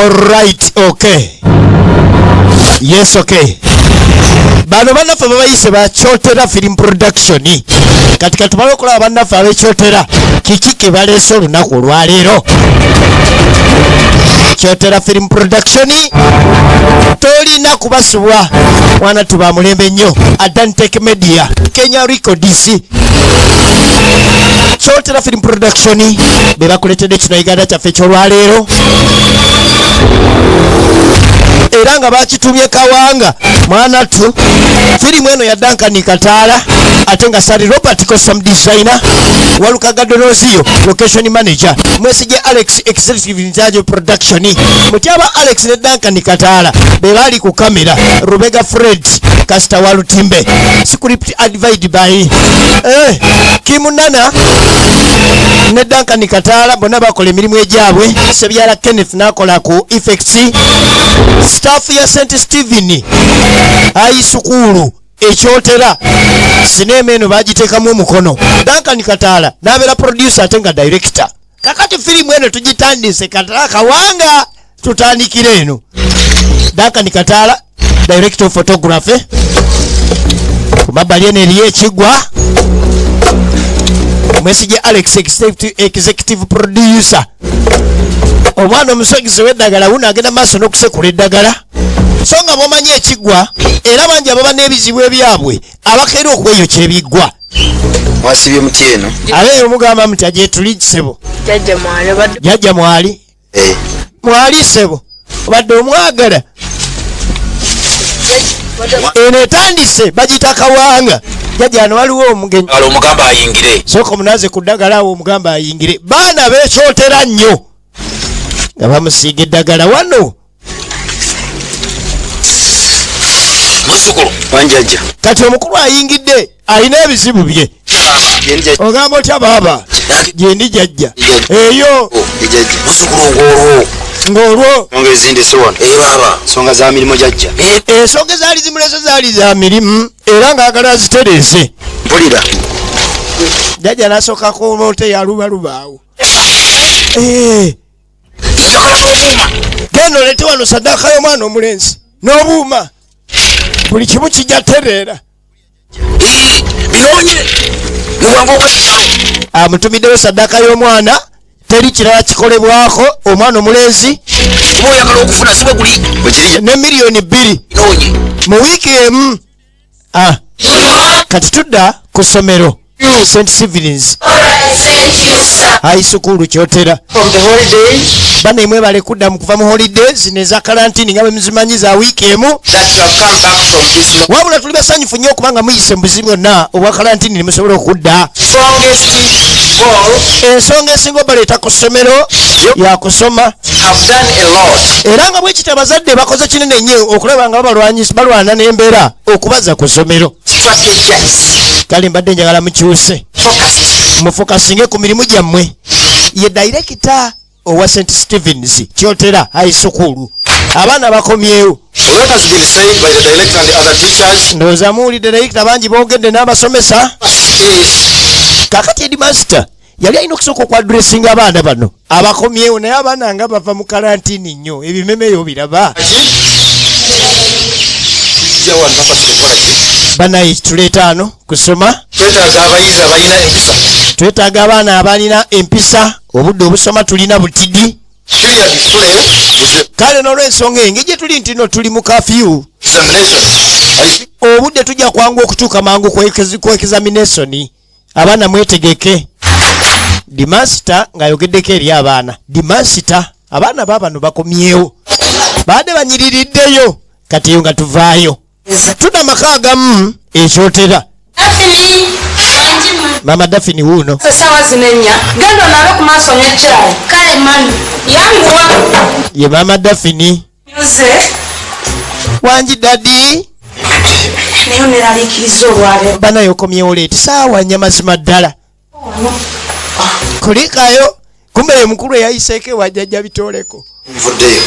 Alright, okay. Yes, okay. Bano bannaffe babayise ba KYOTERA film production. Katika tumalo kola bannaffe abe KYOTERA kiki ke baleese olunaku olwaleero. KYOTERA film production tolina kubasubwa mwana tuba mulembe nnyo. Adantech Media Kenya Records KYOTERA film production beba kuletedde kino Uganda kyaffe ky'olwaleero. Era nga bakitumye Kawanga mwana tu filimu eno ya Duncan kataala ate nga Sari Robert costume designer Walukaga Donozio location manager Mwesige Alex executive in charge of production. Mutyaba Alex ne Duncan kataala bebali ku kamera Rubega Fred Kasta Walutimbe script advised by Kimunana ne Duncan kataala bonna bakola emirimu egyabwe. Sebyala Kenneth nakola ku effects. Staff ya St. Stephen high school KYOTERA sinema eno bagiteekamu omukono. Duncan kataala n'abeera producer ate nga director. Kakati filimu eno tugitandise Kataala Kawanga tutandikire eno. Duncan kataala director of photography. Ku mabbali eno eriyo ekigwa. Mwesige Alex executive producer. Omwana omusogisi w'eddagala wuno agenda maaso n'okusekula eddagala. So nga bw'omanyi ekigwa era bangi ababa n'ebizibu ebyabwe abakeera okweyokya ebiggwa. Wasibye muti eno. Abeera omugamba muti aje tuli kisebo. Jajja mwali. Mwali sebo. Obadde omwagala. Eno etandise bagita Kawanga. Jajja ano waliwo omugenyi. Waliwo omugamba ayingire. Sooka munaze ku ddagala awo omugamba ayingire. Baana b'e KYOTERA nnyo. Nga bamusiiga eddagala wano. Musukulu wanjajja. Kati omukulu ayingidde alina ebizibu bye. Ogamba otya baaba? Gyendi jajja. Eyo. Musukulu ng'olwo. Songa ezindi sowano. Baba. Songa za mirimu jajja. Ensonga ezaali zimulese zaali za mirimu era ng'agala azitereeze. Mpulira. Jajja n'asooka komote yalubalubaawo. Genda olete wano saddaaka y'omwana omulenzi n'obuuma. Buli kimu kijja tereera. Bironye. Amutumiddewo saddaaka y'omwana teri kirala kikolebwako omwana omulenzi. Oyagala okufuna sibwe guli. Ne million 2 mu wiiki emu. Kati tudda ku ssomero St. Stephen's high school KYOTERA. Bana imwe bale kudda mu kuva mu holidays neza karantini nga muzimanyi za wiiki emu. Wabula tuli basanyufu nnyo okubanga muyise mu buzibu bwonna obwa karantini ne musobola okudda. Ensonga esinga obaleeta ku ssomero ya kusoma. Era nga bwe kita abazadde bakoze kinene nnyo okulaba nga balwana n'embeera okubaza ku ssomero. Kale mbadde njagala mukyuse mufokasinge ku mirimu gyammwe. Ye director owa St. Stephen's KYOTERA high school. Abaana bakomyewo. Ndowooza muwulidde director bangi boogedde n'abasomesa. Kakati headmaster yali alina okusooka okwadressinga abaana bano abakomyewo naye abaana nga bava mu karantini nnyo ebimemeyo biraba. Banayi tuleeta ano kusoma. Twetaaga abayizi abalina empisa. Twetaaga abaana abalina empisa. Obudde obusoma tulina butidi. Kale n'olw'ensonga engi gye tuli nti no tuli mu kafyu. Obudde tujja kwangu okutuuka mangu ku examination. Abaana mwetegeke. Dimaster ng'ayogeddeko eri abaana. Dimaster abaana baabano bakomyewo. Baadde banyiririddeyo kati yo nga tuvaayo. Tuna maka agamu KYOTERA. Mama Daphne wuno. Sawa zinenya. Gendo nalo ku maaso n'ekyayi. Kale mami. Yanguwa. Ye Mama Daphne. Nze. Wanji daddy. Nayo neralikiriza olwaleero. Bana yokomyewo leeti saawa nnya mazima ddala. Kulikayo. Kumbe mukulu yayiseeko wajjajja bitooleko. Nvuddeyo.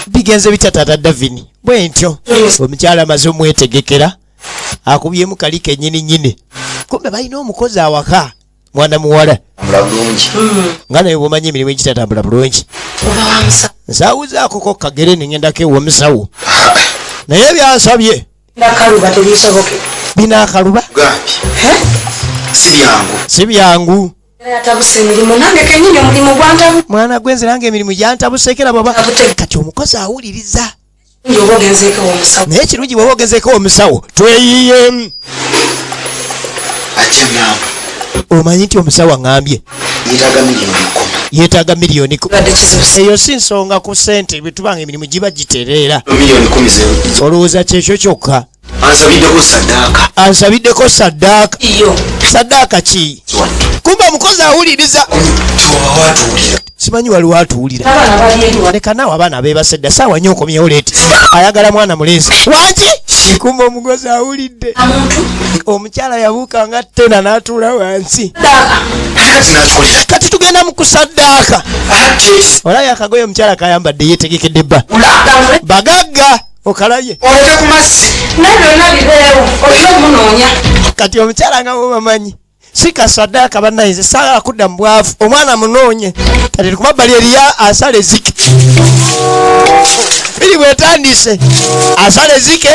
Bigenze bitya taata Daphne. Bwentyo omukyala amaze omwetegekera akubyemu kali kennyini nnyini. Kumbe balina omukozi awaka mwana muwala bulungi nga naye bwomanyi emirimu egitatambula bulungi nsawuzaako ko kagere nengendako ewomusawo naye byansabye binakaluba si byangu mwana gwenziranga emirimu gyantabusekera baba kati omukozi awuliriza naye kirungi bweba ogezeeko omusawo tweyiyemu omanyi nti omusawo aŋambye yeetaaga miliyoni 10 eyo si nsonga ku ssente bwetubanga emirimu giba gitereera olowooza kyekyo kyokka ansabiddeko saddaaka saddaaka ki kumba omukozi awuliriza simanyi waliwo atuwulira leka naawe abaana bebasedda saawa nnyo okomyewo leeti ayagala mwana mulenzi wangi kumba omukozi awulidde omukyala yabuukanga ttena n'atuula wansi kati tugenda mu kusaddaaka olabye akagoye omukyala kayambadde yeetegekedde bba bagagga okalaye kati omukyala nga bwebamanyi si kasaddaaka bannayize saagala kudda mu bwavu omwana munoonye kati kumabbali eriya asala ezike biri bwetandise asala ezike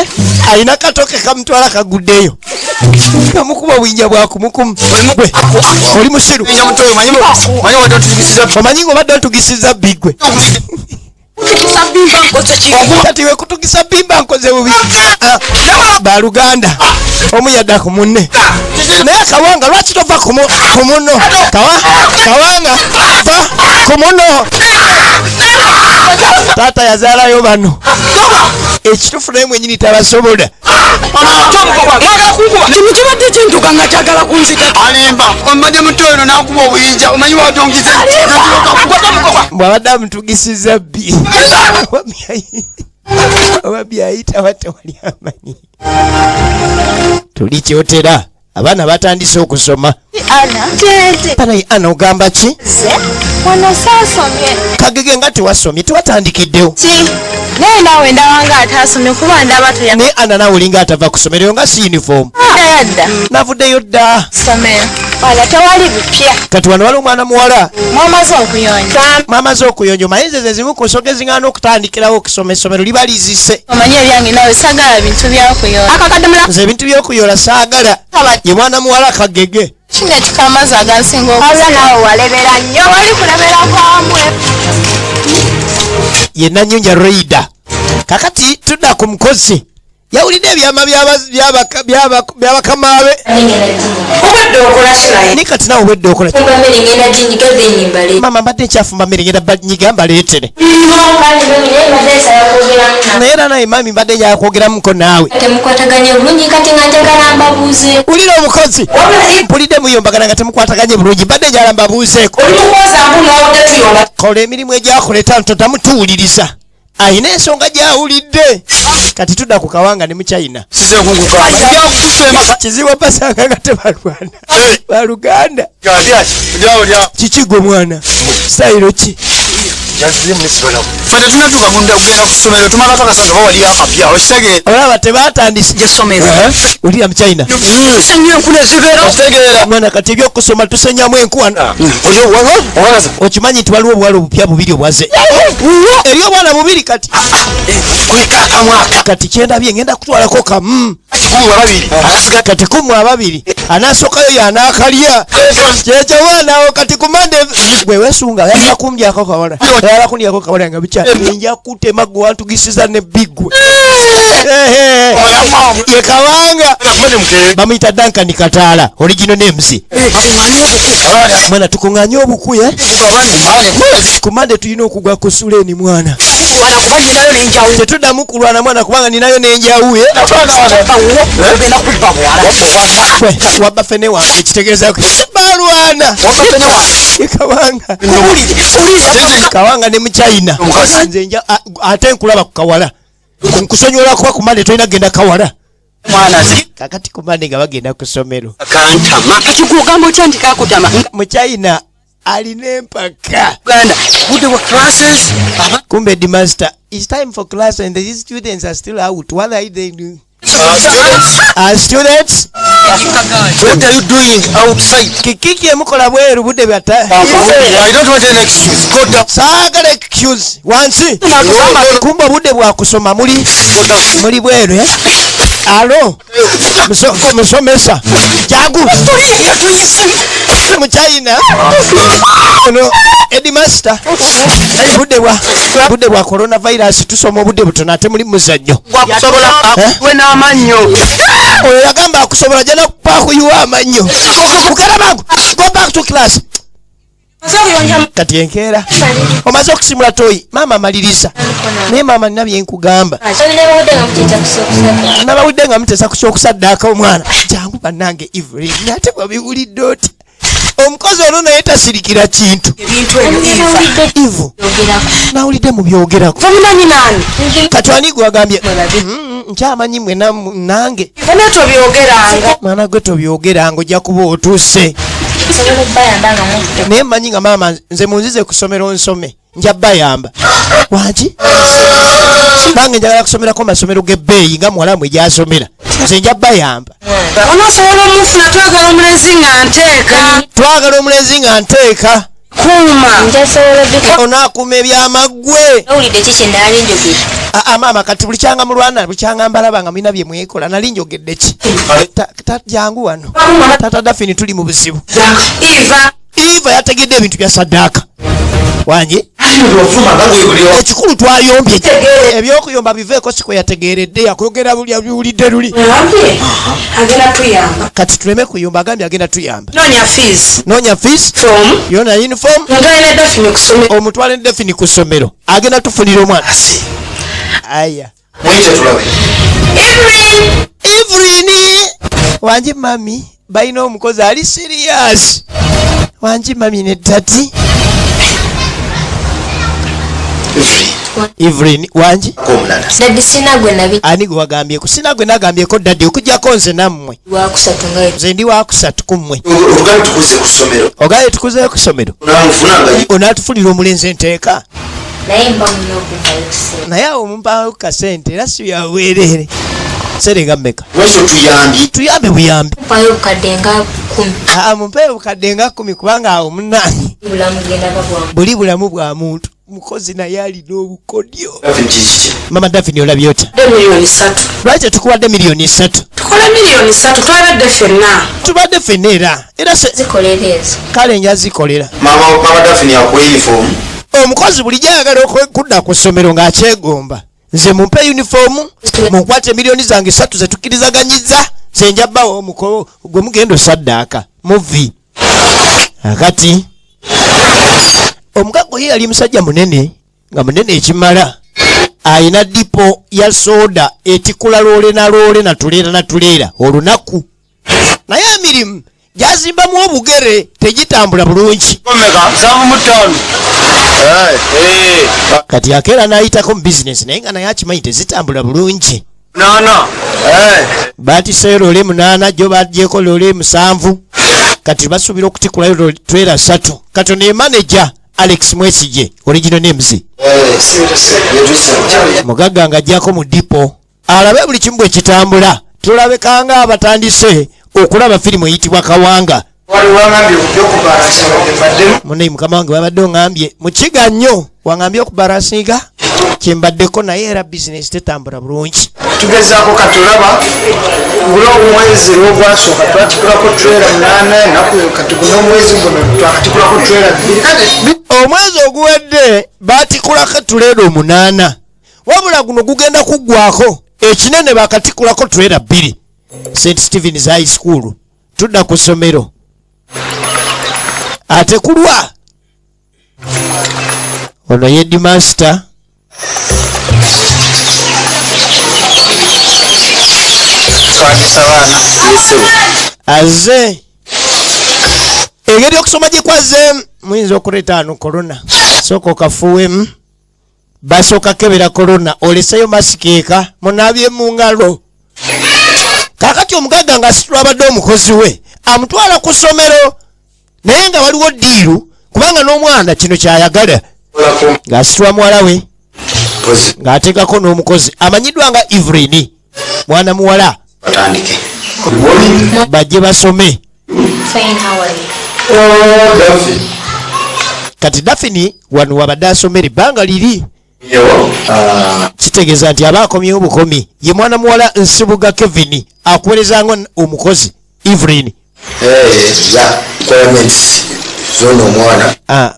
alina katoke kamutwala kaguddeyo kamukuba obwinja bwakumukumu gwe oli musiru omanyi ngaobadde otugisiza bbigwe kati wekutugisa bimba nkoze bubi baluganda omu yadda ku munne naye Kawanga lwaki tova ku muno Kawanga va ku muno taata yazaalayo bano ekitufu naye mwenyini tabasobola kino kibadde kintuka nga kyagala kunzita alimba omanye muto eno nakuba obuyinja omanyi watongiza bwabadde amutugisiza bbi oba byayita watewali amanyi tuli kyotera abaana batandise okusoma banaye ana ogamba ki kagege nga tewasomye tewatandikiddewo naye naawe ndabanga ataasomye kuba ndaba naye ana naawe olinga atava ku ssomero nga si uniform yadda navuddeyo dda ssomero wala tewali bipya kati wano wali omwana muwala mwamaze okuyonja omanyize ze zimu ku nsonga eziŋŋaana okutandikirawo okusoma essomero liba lizise omanyi ebyange nawe saagala bintu byokuyoola nze ebintu byokuyoola saagala ye mwana muwala kagege kino kikamazzi agansinga okusa nawe walebera nnyo wali kulebera kwamwe ye Nanyonja Reida kakati tudda ku mukozi yawulidde ebyama by'abakamabe ni kati nawe obwedde okola mama mbadde nkyafumba mmere ngenda nyiga mbaleetere naye era naye mami mbadde njala kwogeramuko naawe wulira omukozi mpulidde muyombagana nga temukwataganye bulungi mbadde njala mbabuuzeeko kola emirimu egyakola etanto tamutuwuliriza ayina ensonga gyawulidde kati tudda ku Kawanga ne mu China kizibu basanga nga tebalwana baluganda kiki gwe mwana sayiro ki fete tunatuuka munda kugenda ku ssomero tumala kakasa nga bawaliyo akapya okitegeera olaba tebatandise essomero olira mu China tusenya enkuna ezibeera mwana kati ebyokusoma tusenyamu enkwana okimanyi nti waliwo obuwala obupya bubiri obwaze eri obwana bubiri kati kati kyendabye ngenda kutwalako kamu kati kumu ababiri anasookayo yanaakalya kyekyo bwanawo kati kumande gwe wesunga yalakumbyako kawala yalakundyako kawala nga bikya nja kutema gwe wantugisiza ne bigwe ye Kawanga bamuyita Duncan kataala original names mwana tukuŋŋanye obukuye kumande tulina okugwa ku Suleni mwana tetuddamu kulwana mwana kubanga ninayo n'enjawuye wabba fene wange kitegeezako balwana Kawanga Kawanga ne mu China nze nja ate nkulaba ku kawala nkusonyola kuba kumande tolina genda kawala kakati kumande nga bagenda ku ssomero ekikugamba otya nti kakutama mu China alina empaka budde bwa classes kumbe headmaster it's time for class and the students are still out what are they doing Students, What are you doing outside? kiki emukola bweru budde bwata. I don't want an excuse. Go down. Saagala excuse. Wansi. Kumba budde bwa kusoma muli bweru eh? Alo. Musomesa. Jagu. Muchina. No. Headmaster. Budde bwa coronavirus tusoma budde butono ate muli muzannyo. We n'amannyo. Oyo yagamba akusobola jana kupakuyuwa amannyo. Mukara bangu. Go back to class. Kati enkeera omaze okusimula toyi maama amaliriza naye maama nina byenkugamba nabawudde nga mutesa ku kyokusaddaaka omwana jangu bannange Evelyn ate bwabiwulidde oti omukozi ono naye tasirikira kintu Ivu nawulidde mu byogerako kati ani gwe wagambye nkyamanyi mwe nange mwana gwe tobyogeranga ojja kuba otuuse naye mmanyi nga maama nze munzize ku ssomero nsome nja bayamba wangi nange njagala kusomerako masomero g'ebbeeyi nga muwala mwe gyasomera nze nja bayamba onosobola omufuna twagala omulenzi nga nteeka onaakuuma ebyamaggwe maama kati buli kyanga mulwana buli kyanga mbalaba nga mulina bye mwekola nali njogedde ki jangu wano tata Dafini tuli mu buzibu Eva yategedde ebintu bya saddaaka wange ekikulu twayombye ebyokuyomba biveeko siko yategeeredde yakuyogera buli abiwulidde luli kati tuleme kuyomba agambye agenda tuyamba noonya fees yona uniform omutwale ne Dafini ku ssomero agenda tufunira omwana aya Evelyn wangi mami balina omukozi ali serious wangi mami ne tati Evelyn wangi ani gwe wagambyeko sina gwe nagambyeko dadde okujjako nze nammwe nze ndi wakusatu ku mmwe ogaye tukuzeyo ku ssomero onaatufunira omulenzi enteeka naye awo mumpawo ku kasente era si byaweerere serenga mmeka tuyambe buyambi mumpeeyo bukadde nga 10 kubanga awo munanyi buli bulamu bwa muntu mukozi naye alina obukodyo mama Dafini olabye ota lwaki tukuwadde miliyoni 3 tubadde ffenna era kale nja zikolera omukozi bulijjo ayagala okudda ku ssomero ng'akyegomba nze mumpe uniform munkwate miliyoni zange 3 zetukkirizaganyizza nze njabbawo omukolo gwe mugenda osaddaaka muvi akati omukago ye yali musajja munene nga munene ekimala ayina dipo ya soda etikula loole natuleera olunaku naye emirimu gyazimbamu obugere tegitambula bulungi kati akeera n'ayitako mu bizinesi naye nga naye akimanyi tezitambula bulungi baatiseyo loole 8 jo bagyeko loole 7 kati basuubira okutikulayo twera 3 katonda ye manager Alex Mwesije original names mugagga nga ajjako mu dipo alabe buli kimu bwe kitambula tulabekanga abatandise okulaba firimu eyitibwa Kawanga muneyi mukama wange babadde ongambye mukiga nnyo wangambye okubalansinga kyembaddeko naye era bizinesi tetambula bulungi tugezaako katulaba gulo omwezi ogwasooka twatikulako trailer 8 naku kati guno omwezi guno twakatikulako trailer 2 omwezi oguwedde batikulako trailer 8 wabula guno gugenda kuggwako ekinene bakatikulako trailer 2 St. Stephen's High School tudda ku ssomero ate kulwa ono ye headmaster aze engeri okusoma gyekwazeemu muyinza okuleeta ano korona sooka okafuwemu basooka kebera korona oleseyo masikeeka munaabye mu ngalo kakati omugagga nga asitula abadde omukozi we amutwala ku ssomero naye nga waliwo ddiiru kubanga n'omwana kino kyayagala ng'asitula muwala we ng'ateekako n'omukozi amanyiddwa nga Evelyn mwana muwala batandike bajje basome. Kati Dafini wano wabadde asomera ebbanga liri. Kitegeeza nti aba akomyewo bukomi. Ye mwana muwala Nsibuga Kevin akuweereza ngo omukozi Evelyn.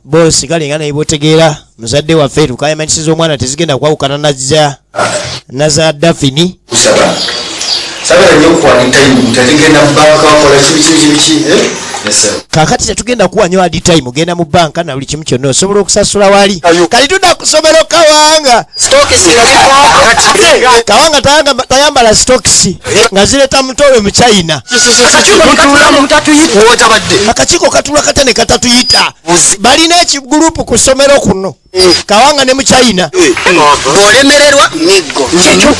Bosi kale nga naye bw'otegeera muzadde waffe tukayamanisiza omwana tezigenda kwawukana naza Dafini. Kakati tetugenda kuwanyo adi time genda mu banka na buli kimu kyonna osobola okusasula wali. Kali tudda kusomero Kawanga. Kawanga tayambala stocks nga zireta mutowe mu China. Akachiko katula katane katatuyita. Balina ekigurupu ku somero kuno. Kawanga ne mu China. Olemererwa miggo.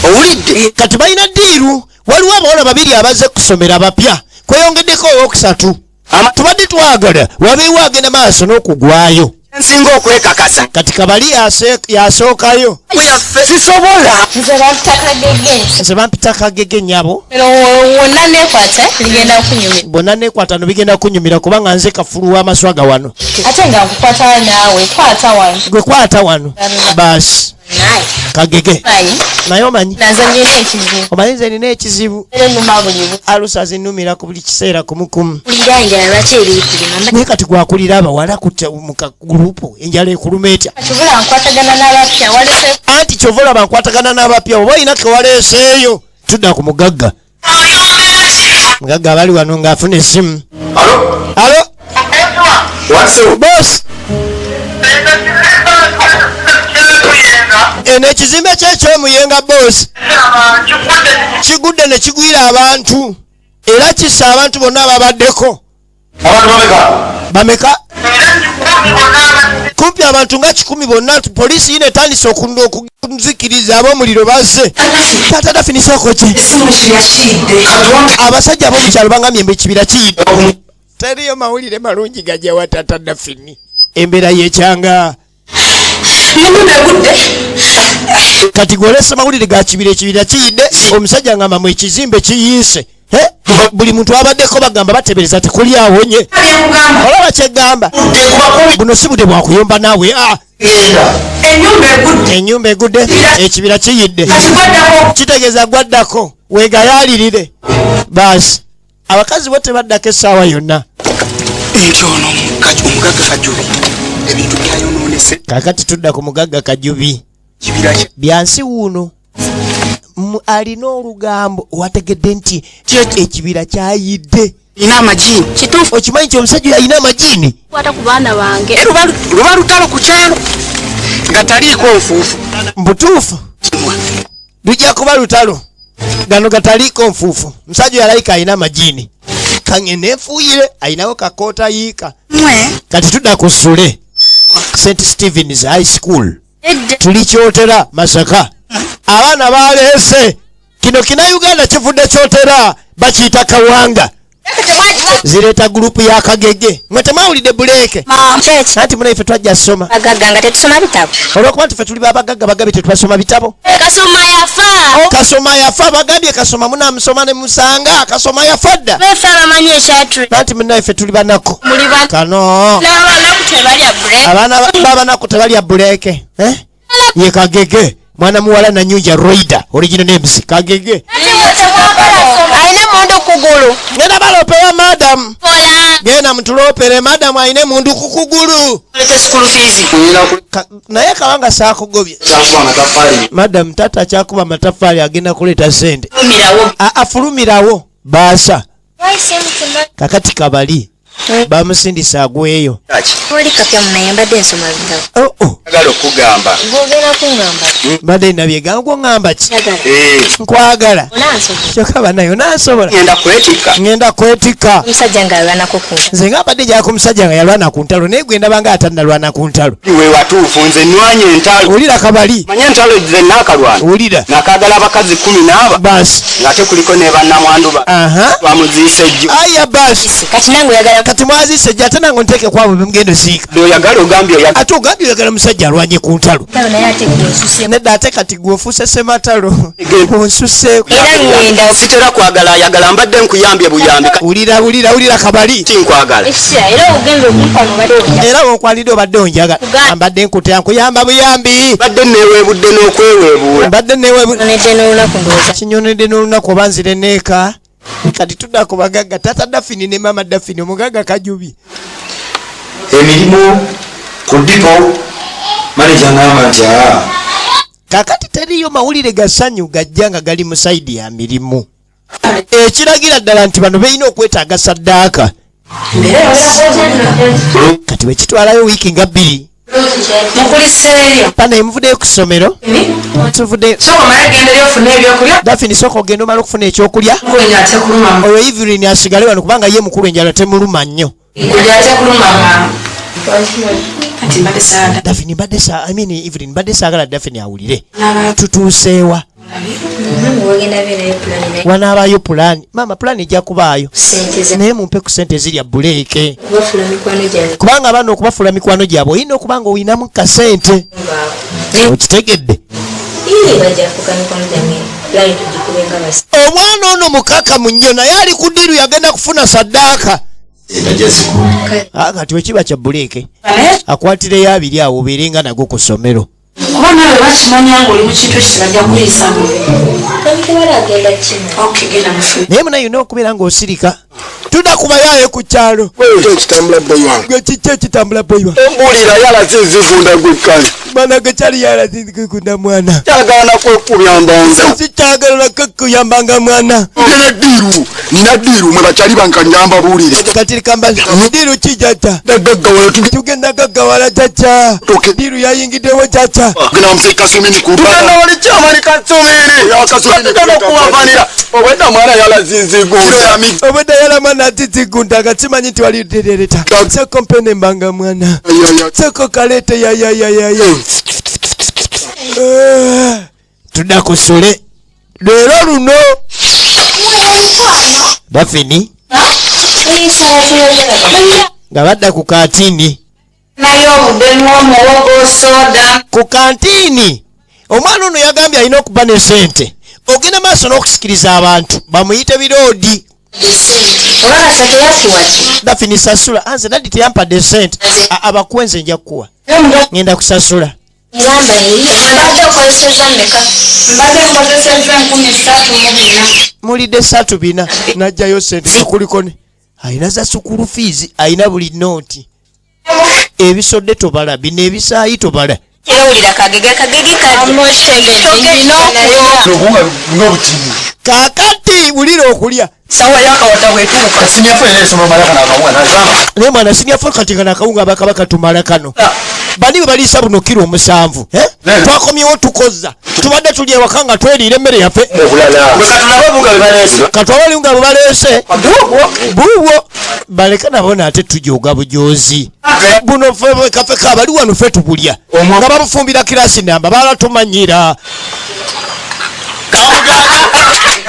Owulidde? Kati balina diiru. Waliwo abawala babiri abaze kusomera bapya. Kweyongeddeko owokusatu. Tubadde twagala wabeewo agenda maaso n'okugwayo. Nsinga okwekakasa. Kati kabali yasookayo. Sisobola. Nze bampita kagege nnyabo. Bonna neekwata no bigenda kunyumira kubanga nze kafulu w'amaswaga wano. Ate nga nkukwata naawe kwata wano. Gwe kwata wano. Baasi. Kagege. Naye omanyi? Omanyi nze nina ekizibu. Alusa zinnumira ku buli kiseera kumukumu. Naye kati gwakulira abawala mu kagurupu enjala ekuluma etya. Anti kyovola bankwatagana n'abapya oba olina kewaleeseeyo. Tudda ku mugagga. Mugagga abali wano ng'afuna essimu. Alo? Boss. Eno ekizimbe ky'ekyomuyenga boss kigudde ne kigwira abantu era kissa abantu bonna ababaddeko. Bameka? Kumpi abantu nga 10 bonna. Poliisi yine etandise okunzikiriza ab'omuliro bazze. Taata Dafinisoko ki? Abasajja ab'omukyalo bangamye mbe ekibira kiyidde. Teriyo mawulire malungi gajja wa Taata Dafini. Embeera y'ekyanga. Kati golesa mawulire ga ekibira kiyidde. Omusajja ngamba mu ekizimbe kiyiise. Buli muntu abaddeko bagamba batebereza tekuli awonye. Olaba kyegamba. Buno si budde bwakuyomba naawe. Ennyumba egudde ekibira kiyidde. Kitegeeza gwaddako weegayaalirire. Baasi abakazi bo tebaddako essaawa yonna. Ono omugagga Kajubi ebintu byayonoonese. Kakati tudda ku mugagga Kajubi. Byansi wuuno alina olugambo wategedde nti ekibira kyayidde. Ina amagini. Kituufu okimanyi nti omusajja yalina amagini. Kwata ku baana bange. Luba lutalo ku kyalo nga taliiko nfuufu. Mbutuufu lujja kuba lutalo gano gataliiko nfuufu. Musajja yalayika alina amagini. Kangene nfuuyire ayinawo kakoota yiika. Kati tudda ku Sule St. Stephen's High School. Tuli Kyotera Masaka. Abaana baleese kino kina Uganda kivudde Kyotera bakiyita Kawanga. Zireeta gurupu ya Kagege. Mwe temawulidde buleeke. Anti muna ife twajja soma. Bagagga nga tetusoma bitabo. Olwokuba tufe tuli babagagga bagabye tetubasoma bitabo. Kasoma yafa. Kasoma yafa bagabye kasoma muna musoma ne musanga kasoma yafa dda. Befa bamanyi ekyatule. Anti muna ife tuli banako. Muli ba. Kano. N'abaana kutebalya break. Abaana babanako tebalya buleeke. Ye Kagege. Mwana muwala na Nyuja Roida original names Kagege. Aina mundu kugulu. Ngenda balopewa madam. Kola. Gena mtulopere madam aine mundu kukugulu. Lete school fees. Naye Kawanga saakugobye. Madam tata kyakuba matafali agenda kuleta sente. Afulumirawo baasa. Kakati kabali. Bamusindisa agweyo. Oli kapya munayambadde ensoma bitabo. Agala okugamba. Ngogera kungamba. Mbadde nabye gango ngamba ki? Nkwagala. Onansobola. Kyokaba nayo nansobola. Ngenda kwetika. Omusajja nga alwanako ku ntalo. Nze ngambadde gyako omusajja nga yalwana ku ntalo naye gwe ndaba nga atannalwana ku ntalo. We watuufu nze nnwanye entalo. Wulira kabali. Manya entalo ze naakalwana. Wulira. Nakagala abakazi 10 Basi. ng'ate kuliko ne bannamwandu ba. Bamuziise jjo. Aya basi. Kati nange oyagala kati mwazise ate nange nteke kwabo bemugendo siika ate ogambye oyagala musajja alwanye ku ntalo nedda ate kati gweofuuse sematalo onsuseeko sitera kwagala ayagala mbadde nkuyambye buyambi wulira kabali tinkwagala era wonkwalidde obadde onjagala mbadde nkutya nkuyamba buyambi mbadde neweebudde n'okweweebuula kinyonedde n'olunaku oba nzire neeka kati tudda ku bagagga tata Dafini ne mama Dafini omugagga Kajubi emirimu ku dipo maneja ngamba nti kakati teriyo mawulire gasanyu gajja nga gali mu saidi ya mirimu ekiragira ddala nti bano beeyina okwetaaga saddaaka kati wekitwalayo wiiki nga 2 pana emuvuddeyo ku ssomero Dafini sooka ogenda omala okufuna ekyokulya oyo Evelyn asigale wano kubanga ye mukulu enjala temuluma nnyo Dafini Evelyn mbadde saagala Dafini awulire tutuuseewa wanaabayo pulaani maama pulaani ejja kubaayo naye mumpe ku sente zirya buleeke kubanga abaana okubafuula mikwano gyabwe oyina okubanga oyinamu kasente okitegedde omwana ono mukaka mu nnyo naye ali ku ddiiru yagenda kufuna saddaaka kati wekiba kya buleeke akwatireyo 2 awo obeerenga nago ku ssomero kuba nawe bakimanya ng'oli mu kintu ekirajja kuliisa naye muna yonna okubeera ng'osirika tudda kubayaayo ku kyalo gwe kiki ekitambula boyi wange ombuulira yalaze zigunda gwekkale mwana ge kyali yalazikunda mwana kyagala nakwekuyambanga sikyagala nakekuyambanga mwana nina ddiiru mwe bakyali bankanyamba buulire kati kamba ddiiru ki jaca tugenda gaggawala caca ddiiru yayingiddewo caca genda musai kasumini tugenda wali kyamani kasumini okuwavanira obwedda mwana yalazizigunda obwedda yala mwana atizigunda nga kimanyi nti wali derereta seko mpene mbanga mwana seko kalete yayayayaye tudda ku ssule leero luno Dafini nga badda ku kantini ku kantini omwana ono yagambye alina okuba ne sente ogenda maaso n'okusikiriza abantu bamuyite biroodi Dafini sasula anze naddi teyampadde sente abakwenze nja kukuwa ngenda kusasula mulidde 3 najjayo sente kulikone ayina za sukulu fees ayina buli nooti ebisodde tobala bino ebisaayi tobala kakati bulira okulya sawa yakawata bwetuuka naye mwana sinyafu kati nga nakawunga abakabaka tumala kano bani bwe baliisa buno kiro 7 twakomyewo tukoza tubadde tuli ewaka nga tweriira emmere yaffe katwaba olunga bwe baleese buubwo baleka nabo naate tujoga bujozi buno ffe kaffe kabali wano ffe tubulya nga babufumbira kirasi namba balatumanyira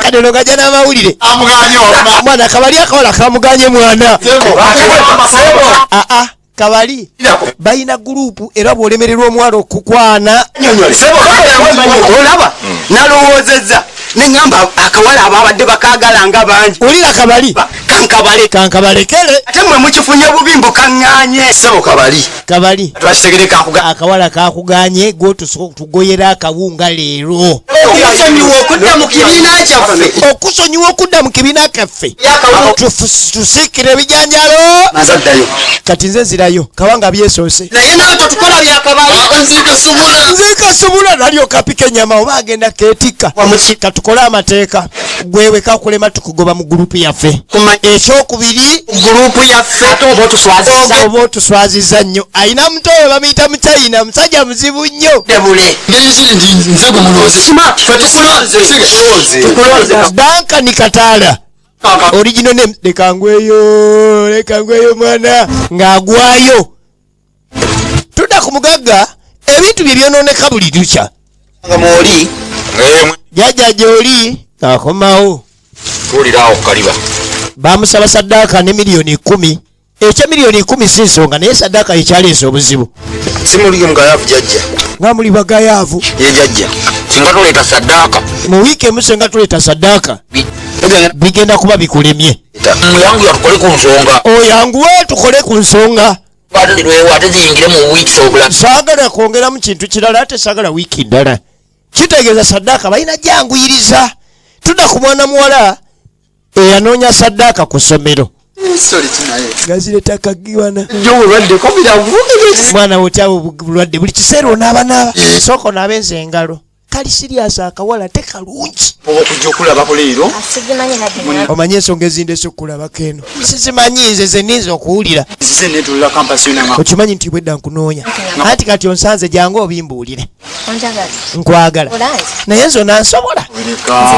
kadeno gajja n'amawulire mwana kabali akawala kamuganye mwana kabali bayina gurupu era bw'olemererwa omwalo okukwana olaba nalowoozezza neŋŋamba akawala ababadde bakaagala nga bangi olira kabali kankabalekere ate mwe mukifunye bubi mbukaŋŋaanye sebo kabali twakitegere akawala kakuganye tugoyera akawunga leero okusonyiwa okudda mu kibiina kyaffe okusonyiwa okudda mu kibiina kyaffe tusiikira ebijanjalo nazaddayo kati nze nzirayo kawanga byesoose naye nawe totukola byakabali nze kasubula nalyo kapika ennyama oba agenda keetikka katukole amateeka gwewe kakulema tukugoba mu gurupu yaffe ekyokubiri gurupu yaffe oba otuswaziza nnyo ayina mutowe bamuyita muchayina musajja muzibu nnyo Duncan kataala original name lekangweyo mwana ng'agwayo tudda ku mugagga ebintu bye byonooneka buli lukya jjajja gy'oli akomawo tulirawo kaliba bamusaba saddaaka ne miliyoni 10 ekya miliyoni 10 si nsonga naye saddaaka yekyaleesa obuzibu. Simuli mugayaavu jajja. Nga muli bagayaavu. Ye jajja. Singa tuleeta saddaaka. Mu wiiki emu senga tuleeta saddaaka. Bigenda kuba bikulemye. Muyangu yatukole ku nsonga. Oyanguwe tukole ku nsonga. Ate ziyingire mu wiiki obulamu. Saagala kwongera mu kintu kirala ate saagala wiiki ndala. Kitegeeza saddaaka balina gyanguyiriza. Tudda ku mwana muwala eyanoonya saddaaka ku ssomero. Gazireta kagiwana. Mwana wotyawo bulwadde buli kiseera onaaba. Sooka onaabenza engalo. Kali sirias akawala tekalungi. Okujja okulabako leero. Omanyi ensonga ezindese okulabako eno. Sizimanyi nze zenniza okuwulira. Okimanyi nti bwedda nkunoonya. Anti kati onsanze jangu obimbuulire. Nkwagala. Naye nze onansobola.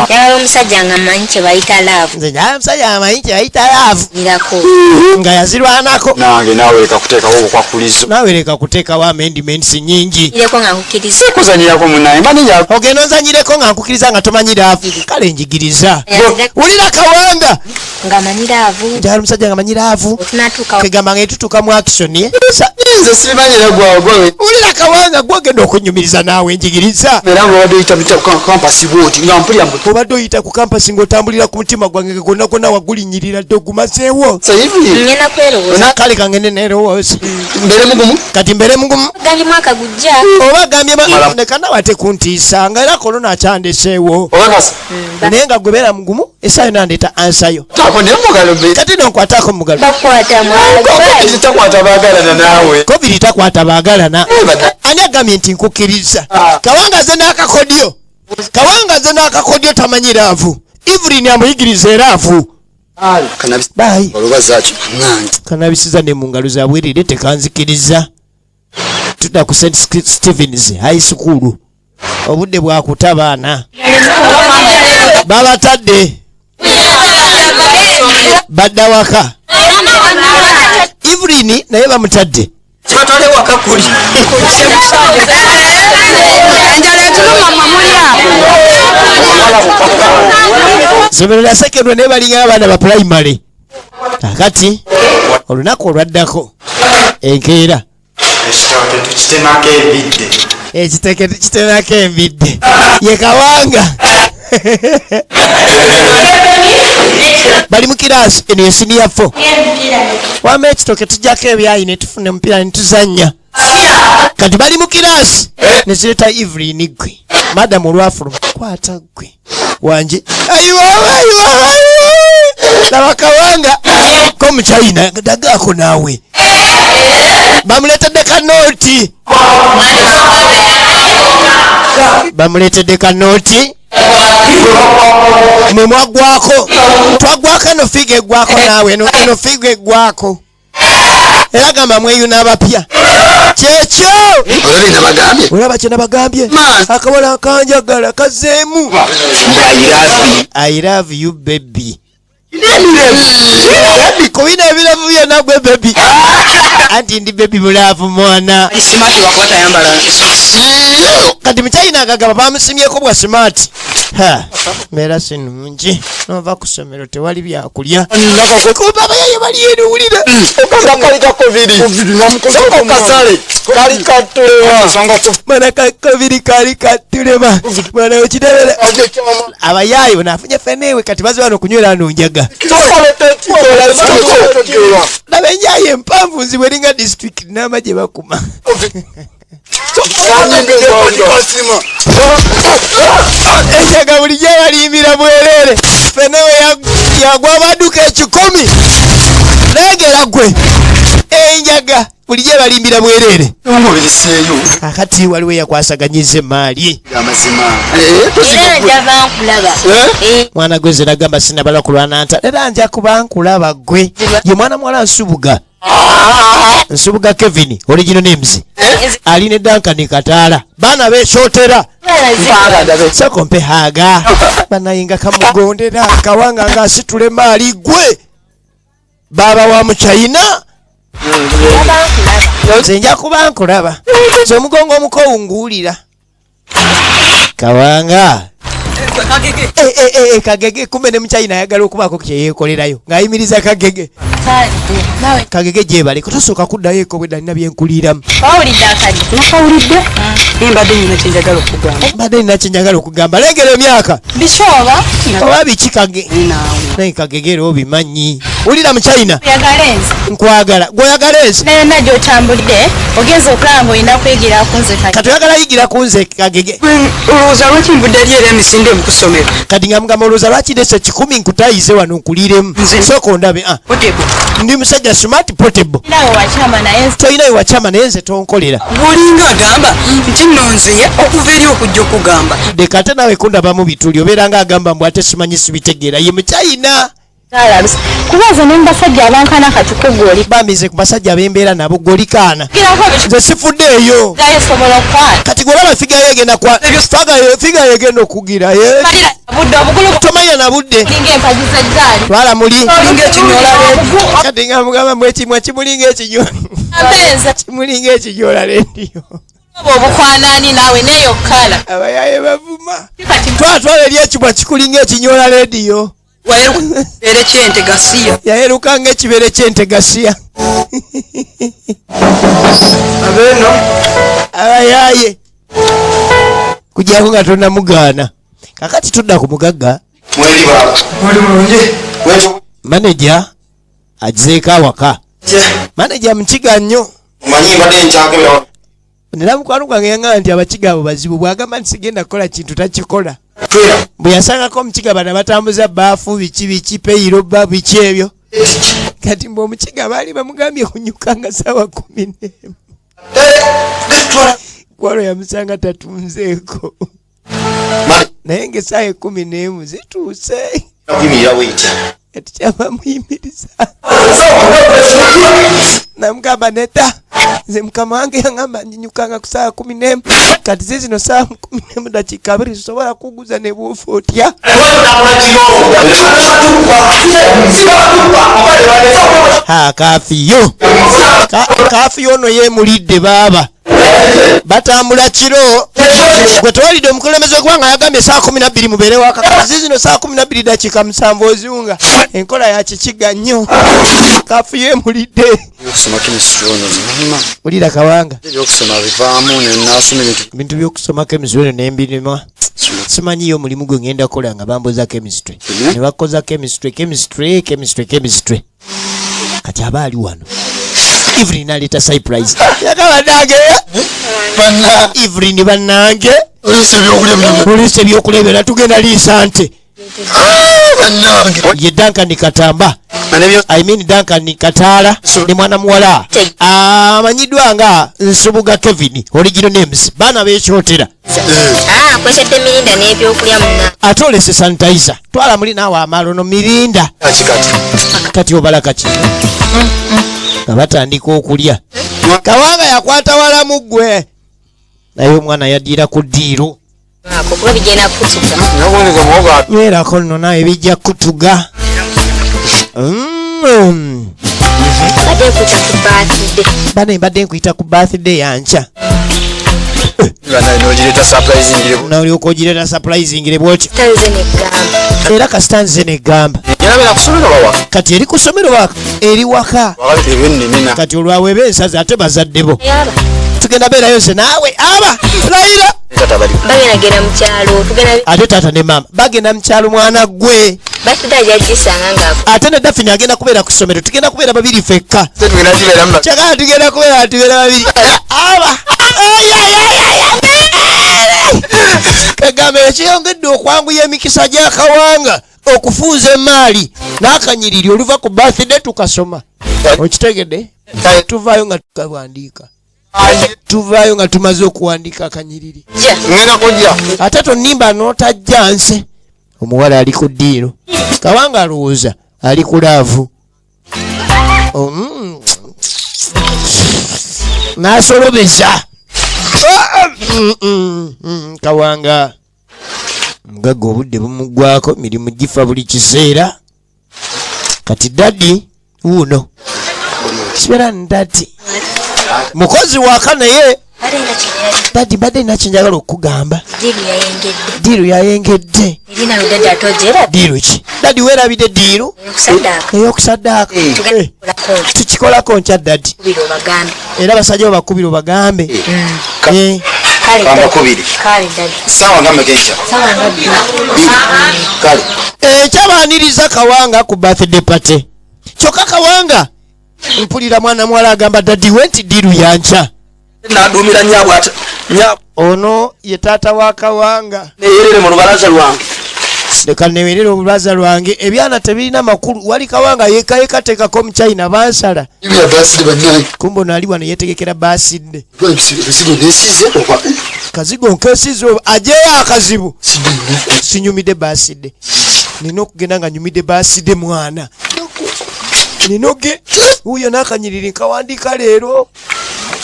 Yaba omusajja nga amanyi kye bayita laavu. Nze nyaba omusajja amanyi kye bayita laavu. Nga yazirwanako. Nange naawe leka kuteekawo obukwakulizo. Naawe leka kuteekawo amendiments nnyingi. Kuzanyirako munaye mani ogenda ozanyireko nga nkukiriza nga tomanyi laavu. Kale njigiriza. Wulira Kawanga. Ng'amanyi laavu. Njala omusajja nga amanyi laavu. Kegamba nga etutuuka mu action ye. nze simanyira gwawe. Wulira Kawanga gwogenda okunyumiriza naawe njigiriza. Era ng'obadde oyita kampasi bwoti nga mpulira mbu. Obadde oyita ku kampasi ng'otambulira ku mutima gwange gwonna gwonna wagulinyirira dde ogumazeewo. Ngenda kwerowooza. Kale kangende neerowooza. Mbere mugumu. Kati mbere mugumu. Gambye mwaka gujja. Oba gambye nekanawa tekuntiisa nga era kolona akyandeseewo. Obakasa. Naye nga gwebeera mugumu essaayo nandeeta ansayo. Tako ne mugalo be. Kati nonkwatako mugalo. Bakwata mwala. Takwata baagalana naawe. Kobiri takwata baagalana. Ani agambye nti nkukkiriza. Kawanga ze n'akakodyo. Kawanga ze n'akakodyo tamanyi laavu. Evelyn amuyigiriza eraavu. Bye. Olubazaaki nange. Kanabisiza ne mu ngalo za bwerere tekanzikiriza. Tudda ku St. Stevens High School. Obudde bwakutabaana. Babatadde. Badda waka. Evelyn naye bamutadde. Kibatwale waka kuli. Somero lya sekendule naye balinga abaana ba primary. Kakati olunaku olwaddako enkeera ekiteke tukitemako embidde ye Kawanga. Bali mu kiraasi eno ye senior 4. Wama ekitoke tujjako ebyayi ne tufuna omupiira ne tuzannya. Kati bali mu kiraasi ne zireeta Evelyn gwe. Madam olwafuluma kwata gwe wanje laba Kawanga ko mu China dagaako naawe. Bamuleetedde kanooti. Bamuleetedde kanooti. Mwe mwagwako. Twagwako eno figa eggwako naawe eno figa eggwako. Era gamba mweyuna abapya. Kyekyo. Olabye nabagambye. Olaba kye nabagambye. Akawala kanjagala kazeemu. I love you baby. Kubina ebiravu byonna gwe baby. Anti ndi baby bulaavu mwana. Simati wakwata yambala. Kati mukyayina agagaba bamusimyeko bwa smart. Mbeera sinungi. Nova ku ssomero tewali byakulya. Kuba abayaye bali eno wulira. Kali ka COVID. Soko kasale. Kali katulema. Mwana ka COVID kali katulema. Mwana okidebere. Abayaye bonafunye fenewe kati bazi wano kunywera ano njaga. Nabenyaye empanvu nzibweringa district nama gye bakuma. Enjaga bulijjo baliyimbira bwerere. Fenewe yagwa abaduka 10. Negera gwe. Enjaga bulijjo baliyimbira bwerere. Akati waliwo yakwasaganyiza emaali. Mwana gwe zera gamba sinabala kulwana nta. Era nja kuba nkulaba gwe. Ye mwana mwala Nsubuga. Nsubuga Kevin original names. Ali ne Duncan kataala. Bana be KYOTERA. Sako mpe haga. Banayinga kamugondera Kawanga nga situle mali gwe. Baba wa mu China. Nja kuba nkulaba. Zo mugongo omukowungulira. Kawanga. Kagege kumbe ne mu China ayagala okubaako kye yeekolerayo ng'ayimiriza Kagege. Kagege gyebale kotasooka kuddayo eko bwedda nina byenkuliramu. Mbadde nina kyenjagala okugamba. Lengera emyaka oba biki naye Kagege era obimanyi. Wulira mu China nkwagala gw'oyagala ensi nayonna gy'otambudde ogenza okulaba olina kuyigira ku nze kati oyagala yigira ku nze Kagege. olowooza lwaki nvudde eri era emisinde mu kusomero kati nga mugamba olowooza lwaki ndese 10 nkutayize wano nkuliremu sooka ondabe. Ndi musajja smart portable toyina we wakyama naye nze tonkolera. bwolinga agamba nti nno nze okuva eri okujja okugamba deka ate naawe kundabamu bituli obeera nga agamba mbw ate simanyi sibitegeera ye mukyayina. kubaza ne mbasajja abankana kati kugoli bamize ku basajja ab'embeera nabo golikaana nze sifuddeeyo kati gwolaba figayo egenda figayo egenda okugira tomanya na budde twala muli kati nga mugamba mwekimwa kimulinga ekinyola kimulinga ekinyola lendiyo obukwanani naawe neyo kala abayaye bavuma twatwala eri ekibwa kikulinga ekinyola lediyo yaheruka ng'ekibere ky'entegasiya abayaye kujjako nga tonnamugaana. Kakati tudda ku mugagga maneja agizeeko awaka. Maneja mukiga nnyo nera mukwano gwange yaŋŋamba nti abakiga abo bazibu bw'agamba nti sigenda kukola kintu takikola. Bwe yasangako omukiga bana batambuza baafu biki peyiro ba biki ebyo kati mbu omukiga baali bamugambye kunyuka nga ssaawa 11 kwalo yamusanga tatunzeeko naye ng'essaawa 11 zituuse kati kyava muyimiriza namugamba neta nze mukama wange yaŋŋamba nyinyukanga ku ssaawa 11 kati zizino ssaawa 11 dakiika 2 zisobola kuguza ne bw'ofa otya. Kafiyo kafiyo ono yeemulidde baaba batambula kiro gwe tewalidde omukulembeze w'eggwanga yagambye ssaawa 12 mubeere waka kati zizino ssaawa 12 dakiika 7 oziwunga enkola ya kikiga nnyo. Kafiyo yeemulidde ulira Kawanga ebintu by'okusoma chemistry ono nembirima simanyiyo omulimu gwe ngenda kukola nga bambuza chemistry ne bakoza chemistry kati aba ali wano Evelyn naleta surprise yakabanange Evelyn bannange olise ebyokulebera tugenda liisa nte ye Duncan Katamba I mean Duncan Kataala ne mwana muwala amanyiddwa nga Nsubuga Kevin original names baana b'ekyotera kwesette mirinda n'ebyokulya munna ate olese sanitizer twala muli naawe amalono mirinda kati obala kati nga batandika okulya Kawanga yakwata walamu ggwe naye omwana yaddira ku ddiiro kuba bigenda kutuga nywerako nno nawe bijja kutuga. Bane mbadde nkuyita ku birthday yankya nolyoka ogireeta surprisingire bwotyo era kasita nze neggamba kati eri ku ssomero waka eri waka kati olwawe bensazi ate bazadde bo tugenda beerayo nze naawe aba layira bagendagenda mu kyalo ate taata ne maama bagenda mu kyalo mwana gwe ate ne Daphne agenda kubeera ku ssomero tugenda kubeera babiri fekka kyagala tugenda kubeera babiri aba kagamba ekyeyongedde okwanguya emikisa gya Kawanga okufuuza emaali n'akanyiriri oluva ku birthday tukasoma okitegedde tuvaayo nga tukawandiika tuvaayo nga tumaze okuwandiika akanyiriri ate tonimba n'otajja nse omuwala ali ku ddiiro Kawanga alowooza ali ku laavu n'asolobeza Kawanga mugagga obudde bumuggwako mirimu gifa buli kiseera kati daddi wuuno kibeera ndati mukozi waka naye Dadi mbadde nina kye njagala okugamba. Diiru yayengedde. Diiru ki? Dadi weerabidde diiru? Ey'okusaddaaka. Tukikolako nkya dadi. Era basajja bo bakubira obagambe. Ekyabaaniriza Kawanga ku birthday party. Kyokka Kawanga mpulira mwana muwala agamba dadi we nti diiru yankya. Nadumira nyabwata. Ono ye taata wa Kawanga. Neyerere mu lubalaza lwange. Leka newerere olubalaza lwange. Ebyana tebirina makulu. Wali Kawanga yeka teekako mu China bansala. Kumbo nali wano yeetegekera baaside. Kazigo nkesize ajeyo akazibu. Sinyumidde baaside. Nina okugenda nga nyumidde baaside mwana. Ninoge huyo nakanyiriri nkawandika leero.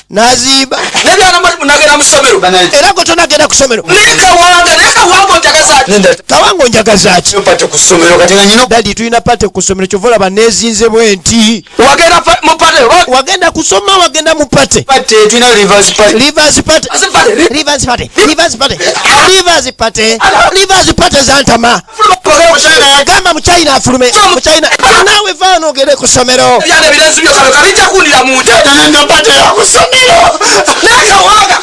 Naziba nebyana munagera musomero era ko tonagenda kusomero Kawanga njagazaaki pate kusomero kati nyino dadi tulina pate kusomero kyovola banezinze bwenti wagenda kusoma wagenda mupate pate tulina reverse pate zantama gamba mu China afulume mu China nawe vaano ogere kusomero byana birenzi byo kalo kabija kunira muja nanga pate ya kusomero Kawanga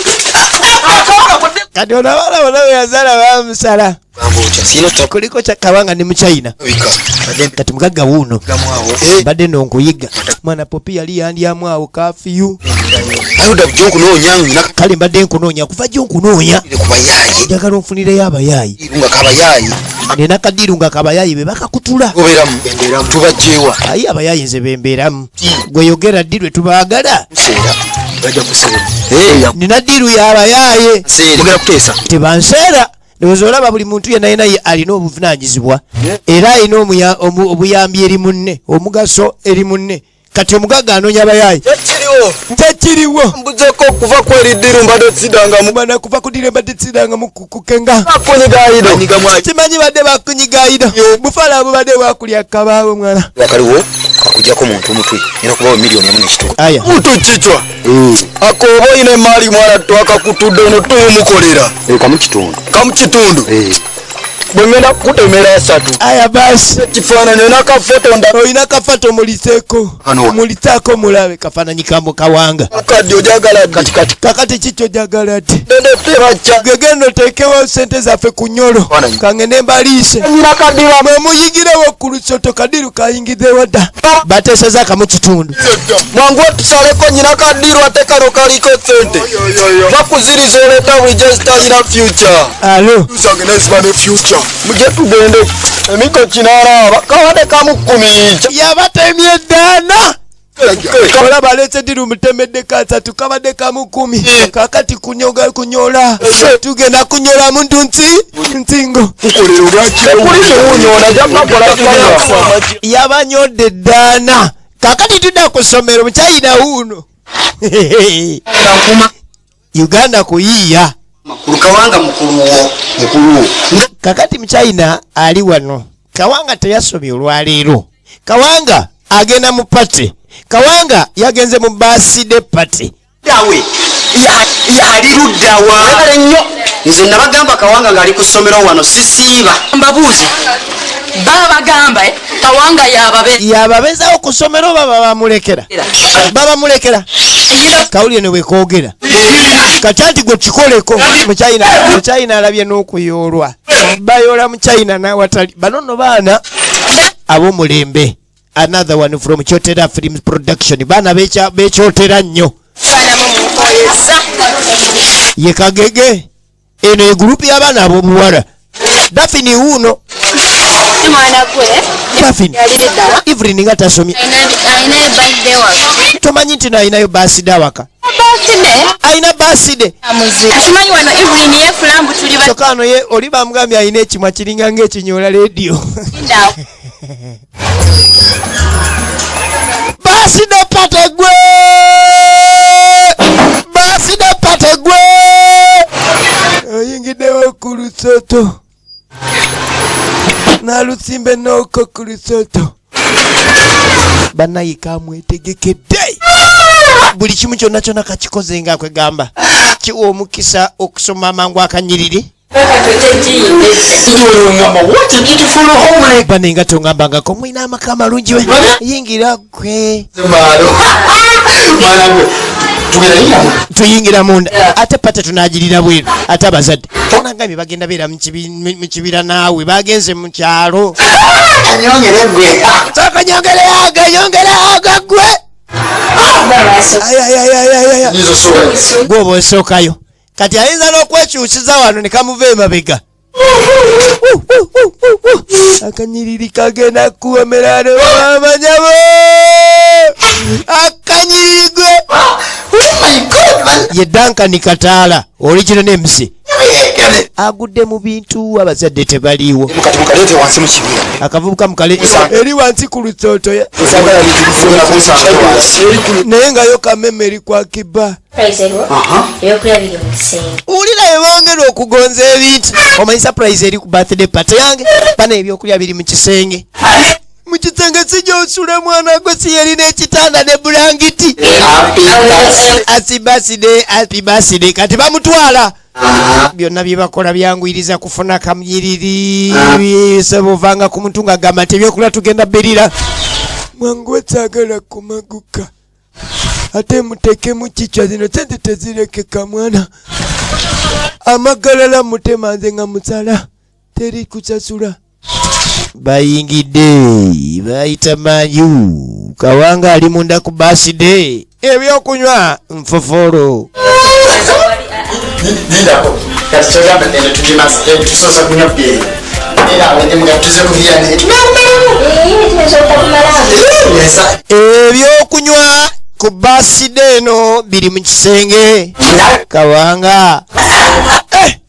kati onabala yazala bamusala kuliko kya Kawanga ne mu China kati mugagga wuno badde nonkuyiga mwana popi yali yandyamu awo kafiyu ayuda jonku nonyanga kale mbadde nkunoonya kuva jonku noonya njagala onfunireyo abayayi nina kadiru nga kabayayi be bakakutula tubajewa ayi abayayi nze bembeeramu gwe yogera ddi lwe tubaagala nina diru y'abayaye tebanseera ndowooza olaba buli muntu yenna alina obuvunaanyizibwa era alina obuyambi eri munne omugaso eri munne kati omugagga anoonya abayaye tekiriwo mbuzeko okuva kweri diru mbadde sidangamu bana kuva ku diru mbadde sidangamu kukenga kimanyi badde bakunyigayida bufala abo badde bakulya kabaawo mwana wakaliwo akujjako muntu omutwe era kubawo miliyoni emu n'ekituku aya mutu kicwa akoba oyina emaali mwana twakakutudde ono tuyumukolera kamukitundu bwe ngenda kutemera 3 aya basi kifaananyi olina kafoto mulisaako mulabe kafaananyi kambo Kawanga kadi ojagala katikati kakati kikyo jagala ddi ndetebaca gegenda oteekewo sente zaffe ku nyolo kangende mbaliise mwe muyigirewo ku lusoto kadiru kayingizeewo dda bateeseza akamu kitundu mwangu otusaleko nyina kadiru ate kano kaliko sente bakuziriza oleta bulijesitalina future alo muje tugende emiko kinaraba kawade kamu 10 yabatemye eddaana olaba aletse diru mutemedde kasatu kabadde kamu 10 kakati kunyola tugenda kunyola muntu nsingo yabanyodde eddaana kakati tudda ku ssomero mukyayina wuuno Uganda kuyiiya Kawanga mukulu kakati mukyayina ali wano Kawanga teyasomye olwaleero Kawanga agenda mu pate Kawanga yagenze mu birthday party dawe yali luddawa nnyo nze nabagamba Kawanga ngali ku ssomero wano sisiiba mbabuuze baba bagamba Kawanga yababezawo ku ssomero baba bamulekera kawulire ne bwekoogera kati anti gwe kikoleko mukyayina alabye n'okuyoolwa bayoola mukyayina n'awatali bano nno baana ab'omulembe another one from KYOTERA Films Production baana bekyotera nnyo ye Kagege eno ye gurupu y'abaana ab'obuwala Dafini wuuno Dafini Evelyn nga tasomye tomanyi nti ayinayo birthday awaka ayina birthday kyokka ano ye oli bamugambye ayina ekimwa kiringa ng'ekinyoola leediyo birthday party gwe oyingiddewo ku lusoto nalusimbe n'oko ku lusoto bannayika amwetegekedde buli kimu kyonna kyonna kakikoze nga kwegamba kiwa omukisa okusoma amangu akanyiriri banenga tongambangako mwina amaka amalungi we yingira gwe tuyingira munda ate pate tunagirira bweru ate abazadde onagambye bagenda beera mu kibira naawe bagenze mu kyalo akanyongere gwe gwoba osookayo kati ayinza n'okwekyusiza wano ne kamuva emabega akanyiriri kagenda kuwomerano amanyabo akanyiriri gwe ye Duncan kataala original names agudde mu bintu abazadde tebaliiwo akavubuka mukale eri wansi ku lutoto naye nga yo kameme eri kwakiba ulira ebongera okugonza ebintu omanyi surprise eri ku birthday party yange bana ebyokulya biri mu kisenge sijja osula mwana gwe si yalina ekitanda ne bulangiti happy birthday kati bamutwala byonna byebakola byanguyiriza kufuna kamyiriri sebuvanga ku muntu nga gamba nti ebyokulya tugenda berira mwangu wetagala kumaguka ate muteke mu kichwa zino sente tezirekeka mwana amagalala mutemanze nga musala teri kusasula bayingidde bayita manyu Kawanga ali munda ku birthday ebyokunywa nfoforo ebyokunywa ku birthday no biri mu kisenge Kawanga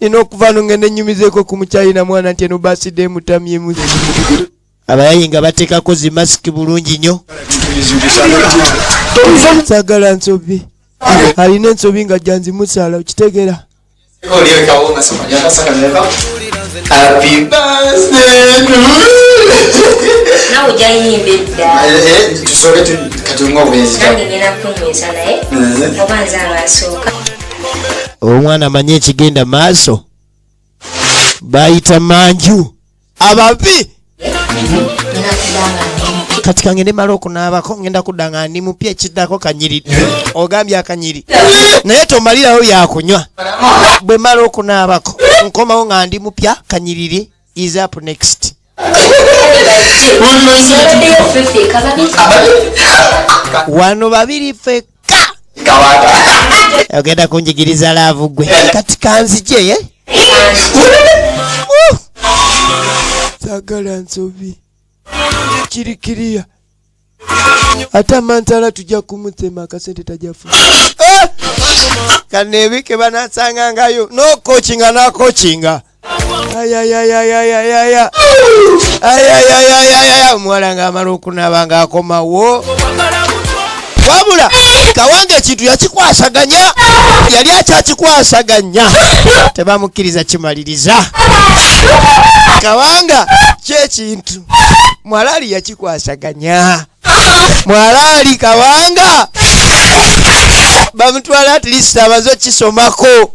nina okuva nongenda nyumizeko ku mukyayina mwana nti eno birthday mutamyemu abayayinga bateekako zi masiki bulungi nnyo sagala nsobi alina ensobi nga janzimusala okitegeera omwana amanye ekigenda maaso bayita manju ababi kati kange nemala okunaabako ngenda kudanga ndi mupya ekiddako kanyiri ogambye akanyiri naye tomalirawo byakunywa bwe mala okunaabako nkomawo nga ndi mupya kanyiriri is up next wano babiri feka ogenda kunjigiriza laavu gwe kati kanzije sagala nsobi kirikiriya ate amantala tujja kumutema akasente tajafu kanebike banasangangayo nokokinga nakokinga ayayayayayaya omuwala nga amala okunaba nga akomawo wabula Kawanga ekintu yakikwasaganya yali akyakikwasaganya tebamukkiriza kimaliriza Kawanga kyekintu mwalali yakikwasaganya mwalali Kawanga bamutwala at least abazo kisomako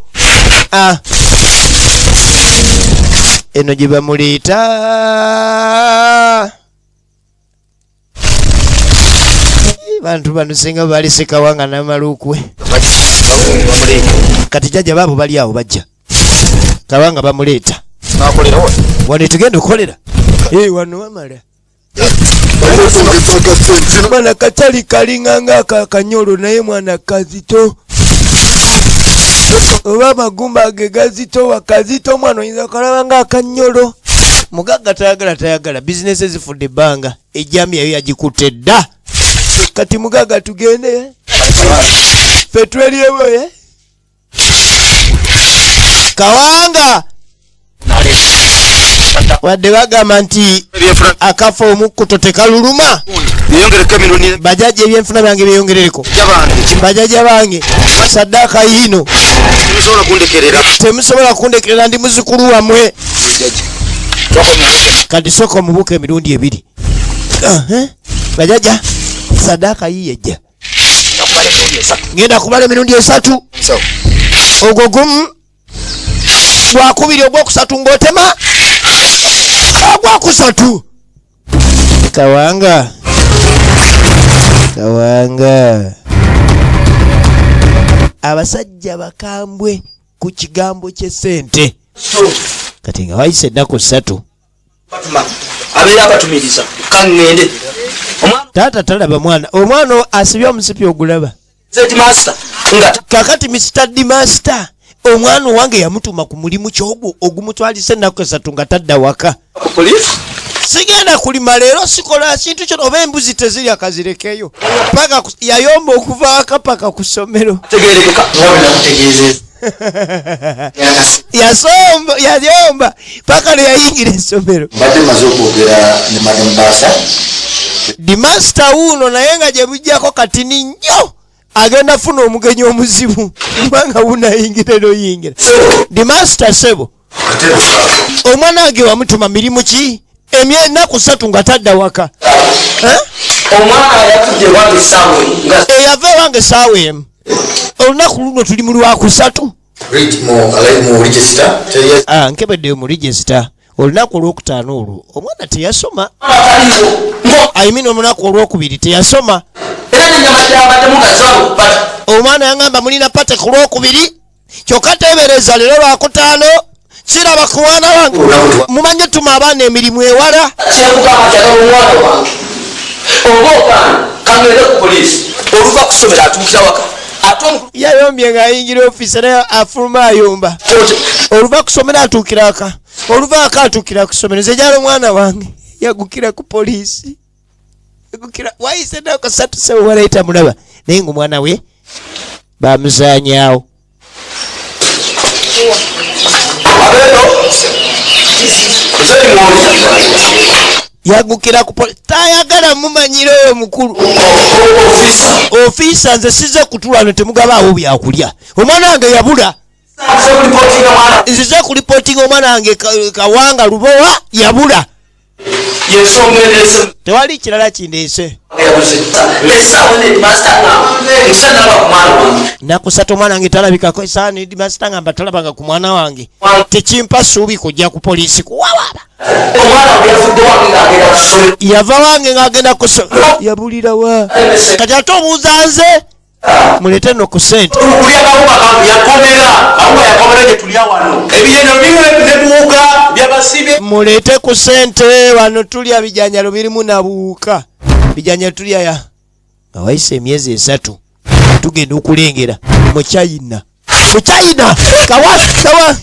eno gye bamuleeta bantu bano singa balise Kawanga n'amalukwe kati jjajja baabo bali awo bajja Kawanga bamuleeta wano tugenda okukolera wano wamala mwana katali kalinganga akakanyolo naye mwana kazito oba amagumba ge gazito wakazito mwana oyinza kalaba nga akanyolo mugagga tayagala bizinesi ezifudde ebbanga ejjami yayo yagikutte dda kati mugagga tugende fe twelyewo Kawanga wadde bagamba nti akafa omukkuto tekaluluma bajaji ebyenfuna byange byeyongerereko bajaji bange saddaaka yino temusobola kundekerera ndi muzukulu wamwe kati soka omubuuka emirundi ebiri bajaja saddaaka yiyejja ngenda kubala emirundi esatu ogwo gumu gwakubiri ogwokusatu ng'otema ogwokusatu Kawanga abasajja bakambwe ku kigambo ky'essente kati nga wayise ennaku 3 abeera abatumiriza kaŋŋende taata talaba omwana asibye omusipi ogulaba kakati Mr. Dimaster omwana wange yamutuma ku mulimu kyogwo ogumutwalisa ennaku 3 nga tadda waka sigenda kulima leero sikola kintu kyo oba embuzi tezirya kazirekeyo paka yayomba okuva waka paka ku ssomero yayomba paka leyayingira essomero Dimaster wuuno naye nga gye bujjako katini nnyo agenda funa omugenyi omuzibu kubanga wunayingira noyingira Dimaster sebo omwana wange wamutuma mirimu ki ennaku 3 nga tadda waka omwana yatudde wange saawe eyava wange saawe emu olunaku luno tuli mu Lwakusatu nkebeddeyo mu register olunaku olwokutaano olwo omwana teyasoma ayimina olunaku olwokubiri teyasoma omwana yangamba mulina pate ku lwokubiri kyokka teebereza leero Lwakutaano siraba ku mwana wange mumanye tuma abaana emirimu ewala oluva kusomera atuukira waka yayombye ng'ayingira ofiisi naye afuluma ayomba oluva kusomera atuukira waka oluva waka atuukira ku ssomero nze gyali omwana wange yagukira ku poliisi wayise ennaku 3 sebo walayita mulaba naye ngaomwana we bamusaanyaawo yagukira ku tayagala mumanyire oyo mukulu ofiisa nze size kutulano temugabaawo byakulya omwana wange yabula nzize kulipootinga omwana wange Kawanga Lubowa yabula tewali kirala kindeese naku 3 omwana wange talabikako esaani Dimaster ngamba talabanga ku mwana wange tekimpa ssuubi kujja ku poliisi kuwawaba yava wange ng'agenda kusoma yabulirawa kati ate obuuza nze mulete no ku ssente mulete ku ssente wano tulya bijanjalo birimu nabuuka bijanjalo tulya ya nga wayise emyezi 3 tugenda okulengera mu China kawa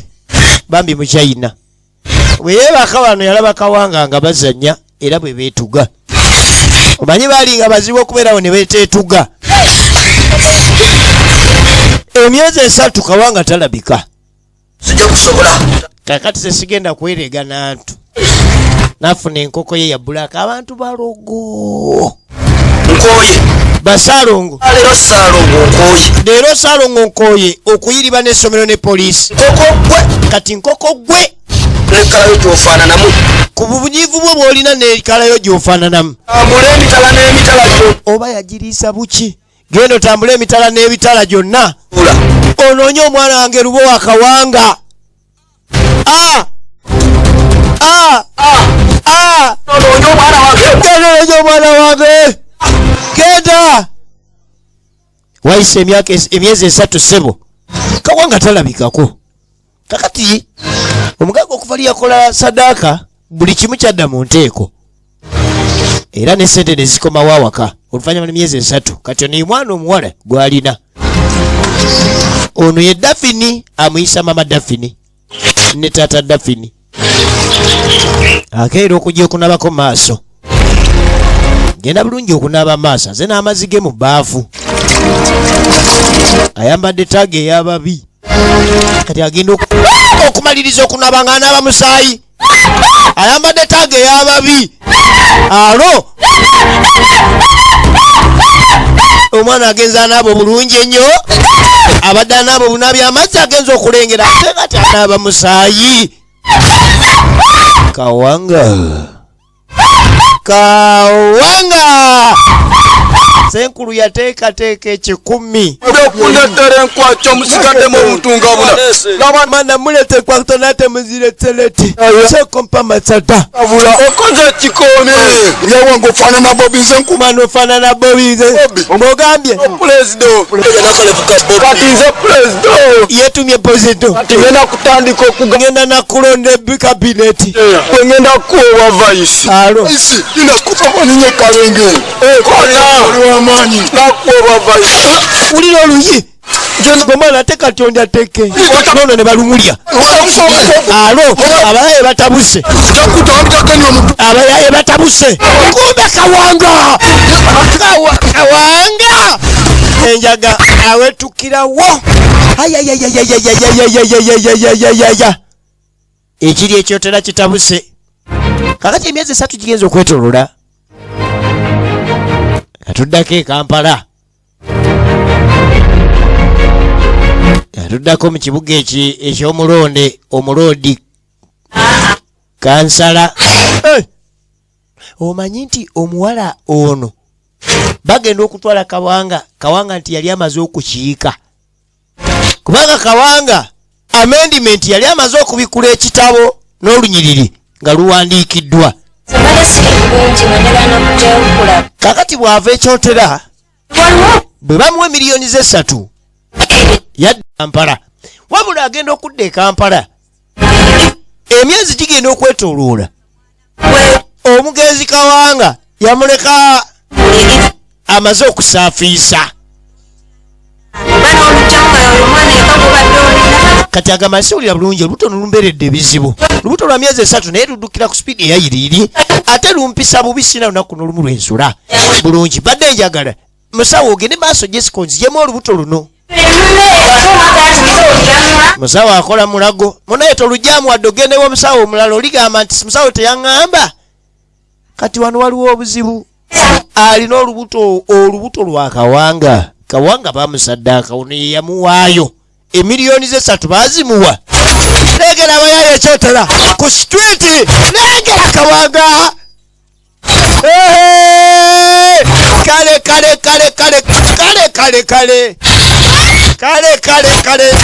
bambi mu China weyeebaka wano yalaba Kawanga nga bazanya era bwe beetuga omanyi baali nga bazibu okubeerawo ne beteetuga emyezi 3 Kawanga talabika sijja kusobola kakati sesigenda kwerega nantu nafuna enkoko ye ya bulaka abantu balogo nkoye basalongo leero salongo nkoye okuyiriba n'essomero ne poliisi kati nkoko gwe nekalayo gyofaananamu ku bunyiivu bwe bw'olina nekalayo gy'ofaananamu tambula emitala n'emitala oba yagiriisa buki genda otambula emitala n'ebitala gyonna onoonye omwana wange Lubowa Kawanga onoonye omwana wange genda wayise emyezi 3 sebo Kawanga talabikako kakati omuganga okuva liyakola sadaaka buli kimu kyadda mu nteeko era ne ssente ne zikomawo awaka oluvannyuma lw'emyezi 3 kati ono ye mwana omuwala gw'alina ono ye Dafini amuyisa mama Dafini ne taata Dafini akeera okujja okunabako maaso genda bulungi okunaaba maaso aze n'amazzi ge mu bbaafu ayambadde taaga ey'ababi kati agenda okumaliriza okunaba nga anaaba musaayi ayambadde taaga ey'ababi alo omwana agenza anaaba obulungi ennyo abadde anaaba obunabi amazzi agenza okulengera ate nga tanaaba musaayi Kawanga Senkulu yateekateeka ekikumi. Okuleetera enkwaca musigaddemu omutunga buna. Mana mulete kwato nate muzire tseleti. Sekompa masata. Okoze ekikooni. Yawangu ofaanana Bobi nze Kumano ofaanana Bobi nze. Omugambye. Pulezidenti. Kati nze pulezidenti. Yetumye pozito. Kati ngenda kutandika ngenda nakulonda kabineti. Ngenda kuwa vice. Alo. isi inakufa mwaninye Kalenge. Kona. Wamanyi. Nakuwa vice. Ulilo oluyi. Gomala teka tionda teke. Nono ne balumulya. Alo. Abaye batabuse. Abaye batabuse. Kumbe Kawanga. Kawanga. Enjaga awetukirawo. Ayayayayayayayayayayayayayaya. Ekiri ekyotera kitabuse. Kakati emyezi 3 gigenze okwetolola. Atuddako e Kampala. Atuddako mu kibuga eky'omulonde omulodi kansala. Omanyi nti omuwala ono bagenda okutwala Kawanga nti yali amaze okukiika. Kubanga Kawanga amendment yali amaze okubikula ekitabo n'olunyiriri nga luwandiikiddwa. Kakati bw'ava ekyotera bwe bamuwa miliyoni ze 3 yadda Kampala. Wabula agenda okudda e Kampala emyezi gigenda okwetoloola. Omugenzi Kawanga yamuleka amaze okusaafiisa. Kati agamba siwulira bulungi olubuto lumberedde ebizibu. Lubuto lwa myezi 3 naye luddukira ku speed eyayiriri. Ate lumpisa bubi sina lunaku n'olumu lwensula. Bulungi badde njagala musawo ogende maaso Jessica nziyemu olubuto luno. Musawo akola mulago. Munaye tolugyamu wadde ogendewo omusawo omulala oligamba nti musawo teyaŋŋamba. Kati wano waliwo obuzibu. Alina olubuto lwa Kawanga. Kawanga bamusaddaaka ono ye yamuwaayo. Emiliyoni ze 3 bazimuwa. Legera abayaye ekyotera ku street. Legera Kawanga. Kale.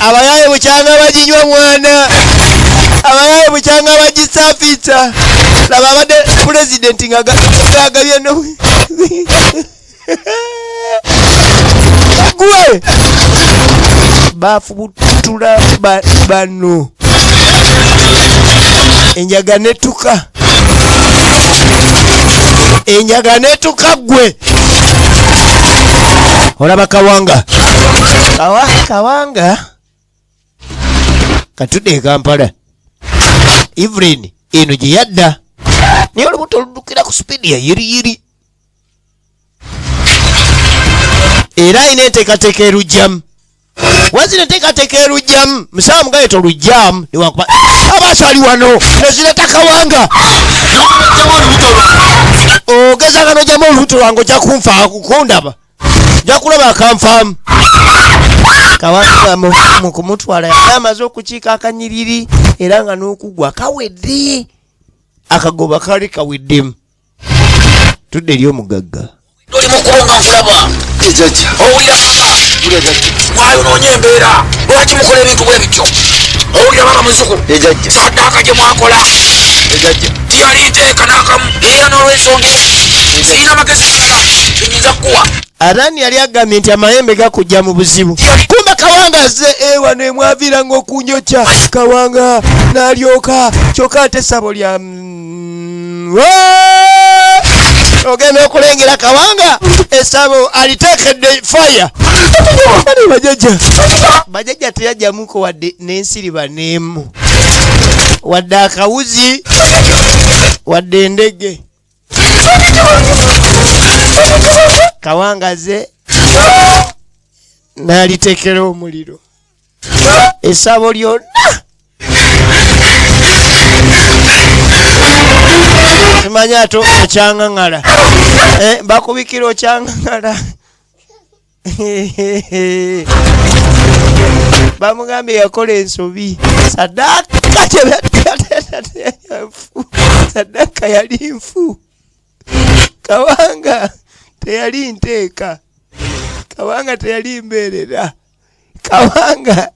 Abayaye bukyanga baginywa mwana. Abayaye bukyanga bagisafita. Laba abadde pulezidenti nga gagabye no. Gwe. Bafubutula bano. Enjaga netuka gwe. Olaba Kawanga. Kawanga. Katudde e Kampala. Evelyn eno gye yadda. Niyo olubuto luddukira ku speed ya yiri. Era ayina enteekateeka erujjamu. Wazina enteekateeka erujjamu. Musawo mugaye tolujjamu. Newakuba abakyali wano nezireta Kawanga. Ogeza gano jamu olubuto lwange ojja kunfa kundaba. Ojja kulaba akanfaamu. Kawanga mu kumutwala yamaze okukiika akanyiriri era nga n'okugwa kawedde. Akagoba kali kaweddemu. Tudde eri omugagga. Toli mukulonga nkulaba. Ejajja. Owulira baba. Mwayo noonye embeera. Lwaki mukola ebintu bwe bityo? Owulira baba muzuku. Ejajja. Saddaaka gye mwakola. Ejajja. Tiyali nteeka n'akamu. Era n'olw'ensonga sirina magezi malala genyinza kukuwa. Arani yali agambye nti amayembe gakujja mu buzibu. Kumbe Kawanga azze ewa nemwavira ng'okunjokya. Kawanga n'alyoka kyokka ate essabo lya ogenda okulengera Kawanga essabo aliteekedde fire. Bajajja teyajjamuko wadde n'ensiriba n'emu wadde akawuzi wadde endege. Kawanga ze n'alitekera omuliro essabo lyonna. Simanya ato okyangaŋŋala. Bakubikira okyangaŋŋala. Bamugambye yakola ensobi. Saddaaka yali nfu. Kawanga teyali nteeka. Kawanga teyali mbeerera. Kawanga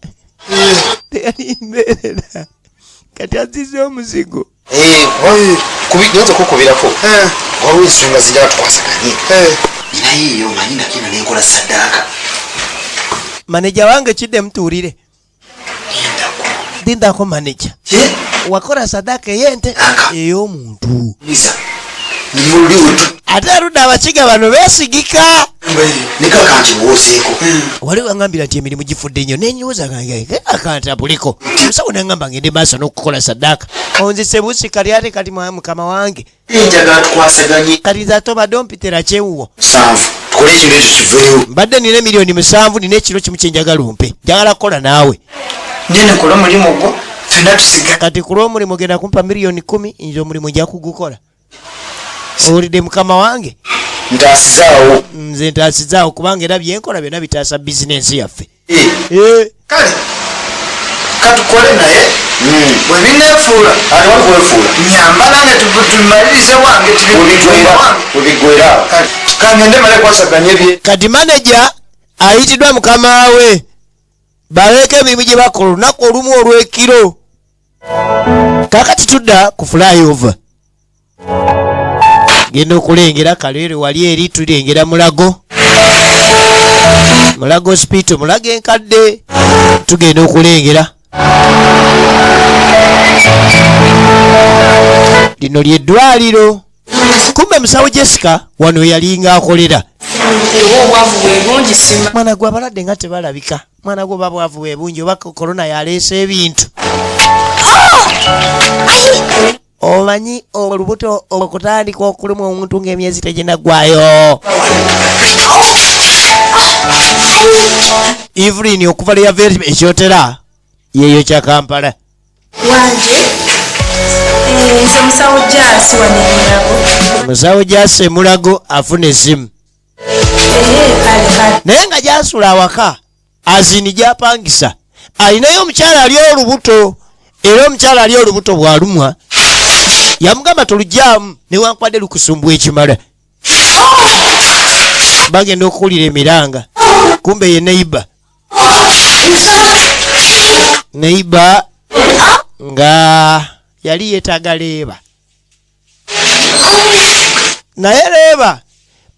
teyali mbeerera. Kati azizza omuzigo. Kubiyinza okukubirako. Waliwo ensonga zijala twasaganye. Naye eyo manyi nakina nenkola saddaaka. Maneja wange kidde mutuulire. Dindako maneja. Wakola saddaaka ey'ente ey'omuntu. Ate aludde abakiga bano beesigika. Nekaka nti muwozeeko. Wali wangambira nti emirimu gifudde nnyo nenyiwoza gange akantabuliko. Musawo nangamba ngende maaso n'okukola saddaaka. Onzise busi kali ate kati mukama wange. Njagala tukwasaganye. Kati zatobadde ompitira kyewuwo. 7. Tukole ekiro ekyo kiveeyo. Mbadde nina miliyoni 7 nina ekiro kimu kye njagala ompe. Njagala kukola naawe. Njene kola omulimu gwo ffenna tusiga. Kati ku lw'omulimu genda kumpa miliyoni 10 nze omulimu nja kugukola. Owulidde mukama wange? Ntaasizaawo. Nze ntaasizaawo kubanga era byenkola byonna bitaasa bizinensi yaffe. Kale katukole naye bwebineefuula aliwakwefuula nyamba nange tumalirize wange tubigwera kangende male kwasaganya ebye. Kati maneja ayitiddwa mukama we baleeko emirimu gye bakola olunaku olumu olw'ekiro. Kaakati tudda ku flyover. Genda okulengera kaleere wali eri tulengera Mulago. Mulago hospital, Mulago enkadde. Tugenda okulengera. Lino ly'eddwaliro. Kumbe musawo Jessica wano yalinga akolera. Mwana gwe abalwadde nga tebalabika. Mwana gwe babwavu bwebungi oba korona yaleese ebintu. Omanyi olubuto okutandika okuluma omuntu ng'emyezi teginaggwayo. Evelyn okuva lya veri ekyotera yeeyo kya Kampala. Wanje nze musawo Jasi wanyenyabo. Musawo Jasi Mulago afuna essimu. Naye nga gyasula awaka azini gyapangisa alinayo omukyala ali olubuto era omukyala ali olubuto bw'alumwa yamugamba tolugyamu newankwadde lukusumbwa ekimala. Bagenda okuwulira emiranga kumbe ye neiba nga yali yeetaaga leeba. Naye leeba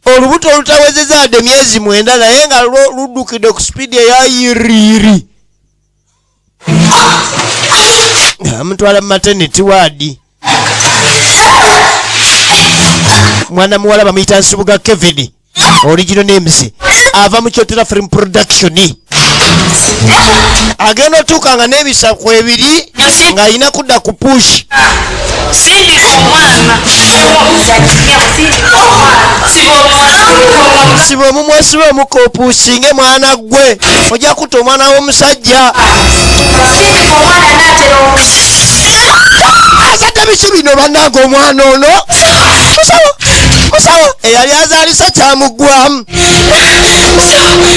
olubuto olutawezeza adde myezi 9 naye nga luddukidde ku sipiidi eyayiriiri. Amutwala mu maternity ward. Mwana muwala bamuyita Nsubuga Kevin original names ava mu KYOTERA film production. Agenda otuuka nga n'ebisaku ebiri nga alina kudda ku push. Siba omumwa siba omukopuusinge mwana gwe ojja kutta omwana w'omusajja. Azadde biki bino bannange omwana ono? Musawo eyali azaalisa kyamuggwamu.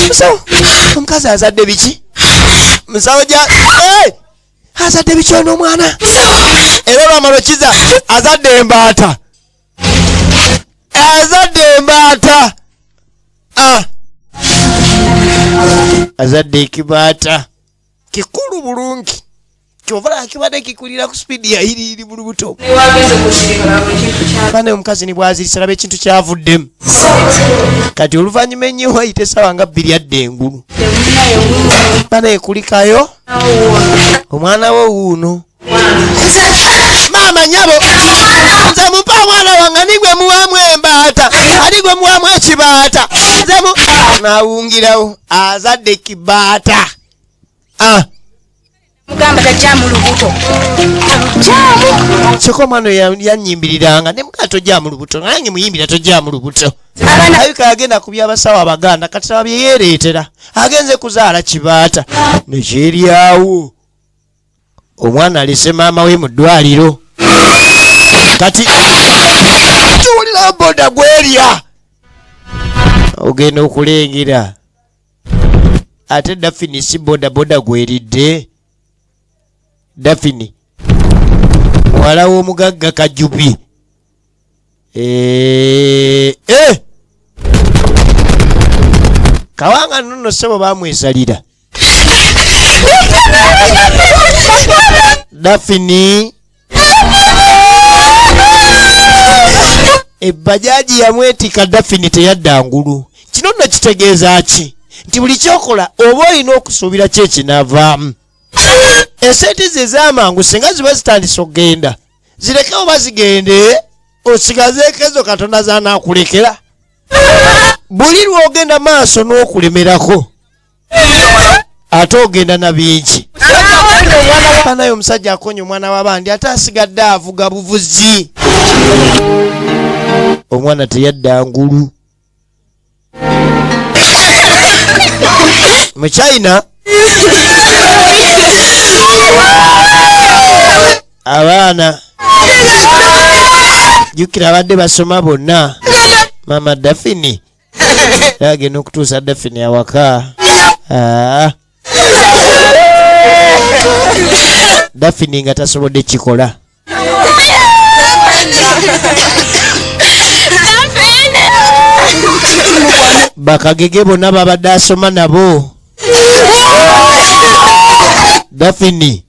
Musawo omukazi azadde biki? Musawo azadde biki ono omwana? Era olwamala okiza azadde embaata. Azadde ekibaata kikulu bulungi kyovala kibadde kikulira ku speedi ya iri mu lubuto. Bane omukazi ni bwazirisa laba ekintu kyavuddemu. Kati oluvannyuma ennyo wayita essaawa nga 2 adda engulu. Bane ekulikayo omwana we wuuno. Maama nyabo nze mumpa omwana wange nigwe muwaamu embaata ali gwe muwaamu ekibaata nze nawungirawo azadde kibaata. Mugamba tajja mu lubuto. Kyokka omwana yanyimbiriranga ne mugaa tojja mu lubuto nange muyimbira tojja mu lubuto. Ayika yagenda ku by'abasawo Abaganda kati saba bye yeereetera agenze kuzaala kibaata nekyeryawo. Omwana alese maama we mu ddwaliro. Kati tuwulira boda gwerya ogenda okulengera ate Dafini si boda gweridde. Dafini muwala w'omugagga Kajubi Kawanga nno sebo bamwesalira. Daphne ebbajaji yamwetika Daphne teyadda ngulu. Kino nno kitegeeza ki? Nti buli kyokola oba olina okusuubira ki ekinaavaamu. Esente ze ez'amangu singa ziba zitandise okugenda zirekewo bazigende osigazeeko ezo Katonda zanaakulekera. Buli lwogenda maaso n'okulemerako ate ogenda na bingi. Panayo omusajja akonya omwana w'abandi ate asigadde avuga buvuzi. Omwana teyadda ngulu. Mu China abaana jukira abadde basoma bonna. Mama Daphne agenda okutuusa Daphne awaka. Daphne nga tasobodde kikola. Bakagege bonna babadde asoma nabo. Daphne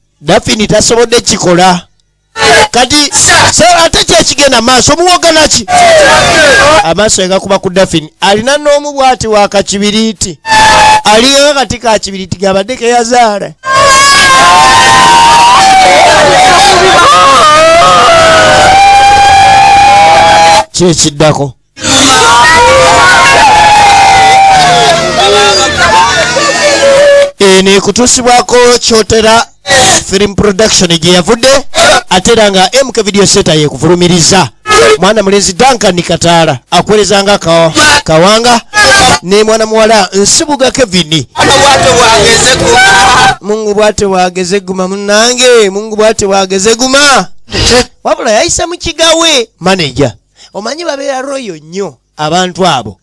tasobodde kikola. Kati ate kyekigenda maaso omuwoga naki? Amaaso egakuba ku Daphne. Alina n'omu bwati wa kakibiriiti. Aliyo kati ka kibiriiti gabadde keyazaala. Kyekiddako. Ene kutuusibwako KYOTERA film production gye yavudde ate era nga MK video center yekuvulumiriza. Mwana mulenzi Duncan kataala akwelezanga Kawanga ne mwana muwala Nsibuga Kevin. Mungu bwate wageze guma munange, Mungu bwate wageze guma. Wabula yayisa mu kigawe manager. Omanyi babeera royo nnyo abantu abo.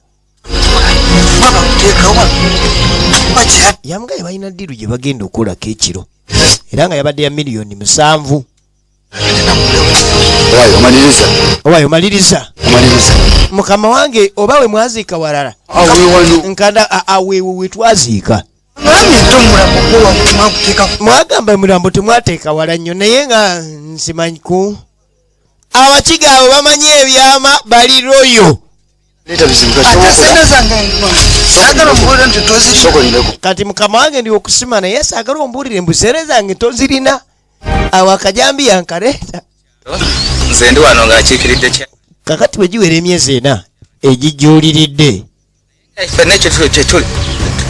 Yamugaye balina ddiru gye bagenda okulako ekiro era nga yabadde ya miliyoni 7. Owayo maliriza. Mukama wange oba we mwaziika walala nkanda awewe twaziika. Mwagamba mulambo temwateeka wala nnyo naye nga nsimanyiku abakiga abo bamanyi ebyama bali royo. Kati mukama wange ndi okusima naye saagala ombuulire embusere zange tozirina. Awo akajambi yankareeta. Nze ndi wano ng'akiikiridde kya. Kakati bwe giwera emyezi 4 egijjuuliridde. Ffenna ekyo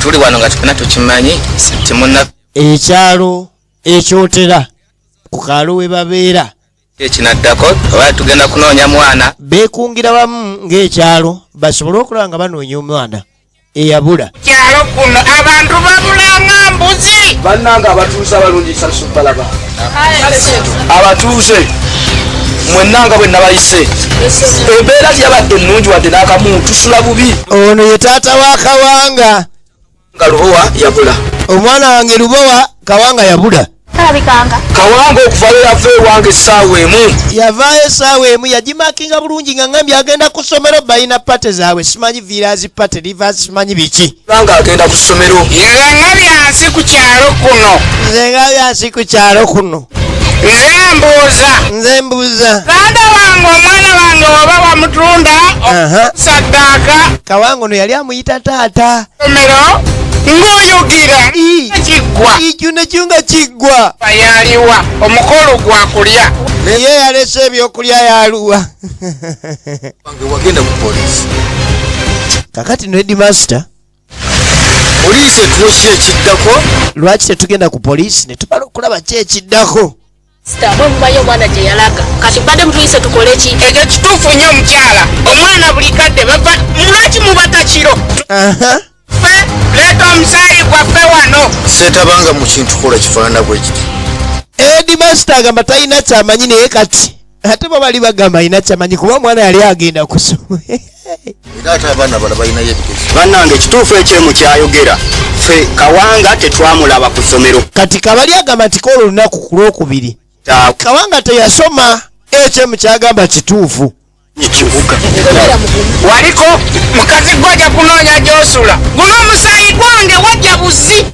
tuli wano nga tufena tukimanyi timuna. Ekyalo ekyotera ku kaalo we babeera. Ekinaddako oba tugenda kunoonya mwana. Beekungira wamu ng'ekyalo basobole okulaba nga banoonya omwana eyabula. Kyalo kuno abantu babulanga mbuzi. Bannanga abatuuze abalungi salisubalaba. Abatuuze mwennanga bwe nabayise. Embeera yabadde ennungi wadde n'akamu tusula bubi. Ono ye taata wa Kawanga. Nga Lubowa yabula. Omwana wange Lubowa Kawanga yabula. Kawanga okuvayo yava ewange essaawa emu. Yavaayo essaawa emu yagimakinga bulungi nga ngambye agenda ku ssomero balina pate zaabwe simanyi viirazi pate rivers simanyi biki. Nga agenda ku ssomero. Nze nga byansi ku kyalo kuno. Nze mbuuza. Taata wange omwana wange oba wamutunda saddaaka. Kawanga ono yali amuyita taata. Ssomero ng'oyogera kiggwa. Ikyo nakyo nga kiggwa. Yaliwa omukolo gwa kulya. Naye yalese ebyokulya yaluwa. Wange wagenda ku poliisi. Kakati no headmaster. Poliisi etuwa ki ekiddako? Lwaki tetugenda ku poliisi ne tumala okulaba ki ekiddako? Sitabo mubayo omwana gye yalaga. Kati badde mutuyise tukole ki? Ekyo kituufu nnyo omukyala. Omwana buli kadde bava lwaki mubata kiro? Ffe leeta omusaayi gwaffe wano. Seetabanga mu kintu kola kifaanana bwe kiti. Headmaster agamba talina kyamanyi naye kati ate bo bali bagamba alina kyamanyi kuba omwana yali agenda kusoma. Era ate abaana bala balinayo ebigezi. Bannange ekituufu ekyemu kyayogera. Ffe Kawanga tetwamulaba ku ssomero. Kati kabali agamba nti kola olunaku ku Lwokubiri. Kawanga teyasoma ekyemu kyagamba kituufu. waliko mukazi gwaja kunoonya gyosula guno omusaayi gwange wajja buzi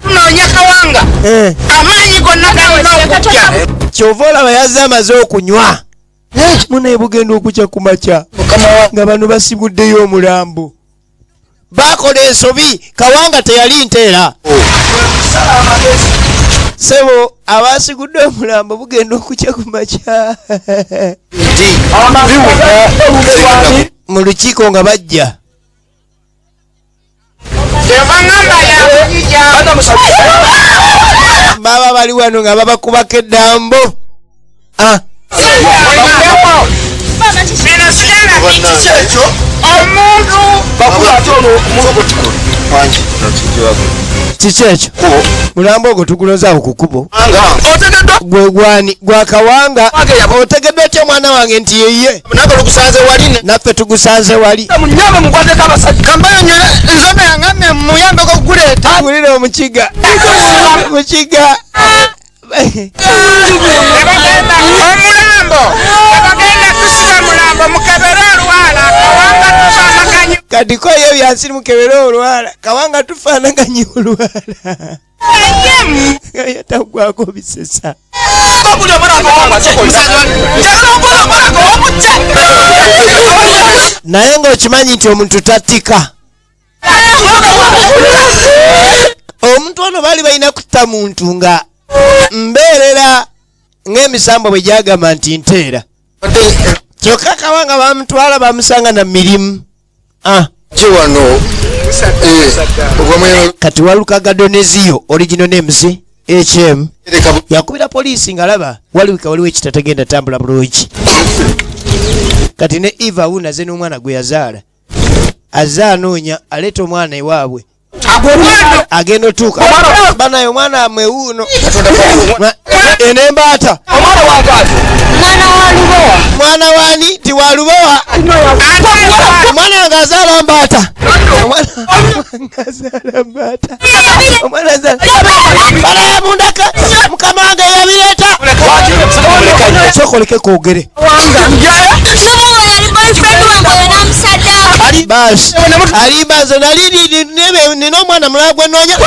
tunoonya Kawanga amaanyi gonna galina okujja kyova olaba yazze amaze okunywa munaye bugenda okukya ku makya nga bano basibuddeyo omulambo bakola ensobi. Kawanga teyali nteera sebo abasigudde omulambo bugenda okukya ku makya mu lukiiko nga bajja baba bali wano nga babakubako eddambo. Kiki ekyo? Mulambo ogwo tugulozaawo ku kkubo. Gwe gwani? Gwa Kawanga. Otegedde otya mwana wange nti yeye? Naffe tugusanze wali. Nzome yangamye muyambeko okuguleeta. Tugulire omukiga. Mukiga. Omulambo bagenda kusiba mulambo mukebere olwala Kawanga tufaanaganye kati ko eyo byansi mukebere olwala Kawanga tufaanaganye olwala yatagwako bisesa naye ng'okimanyi nti omuntu tattika. Omuntu ono baali balina kutta muntu nga mbeerera ng'emisambo bwe gyagamba nti nteera. Kyokka Kawanga bamutwala bamusanga na mirimu. Kati walukaga Donezio original names HM yakubira poliisi ng'alaba waliwo ekitategenda tambula bulungi. Kati ne Eva wunaze n'omwana gwe yazaala azze anoonya aleeta omwana ewaabwe agenda otuuka banayo omwana amwe wuuno enembaata mwana wani ti walubowa omwana nga azaala mbaata banaye mundaka mukama wange yabireeta sokoleke kwogere basi alimbazo nina omwana mulala gwe noonya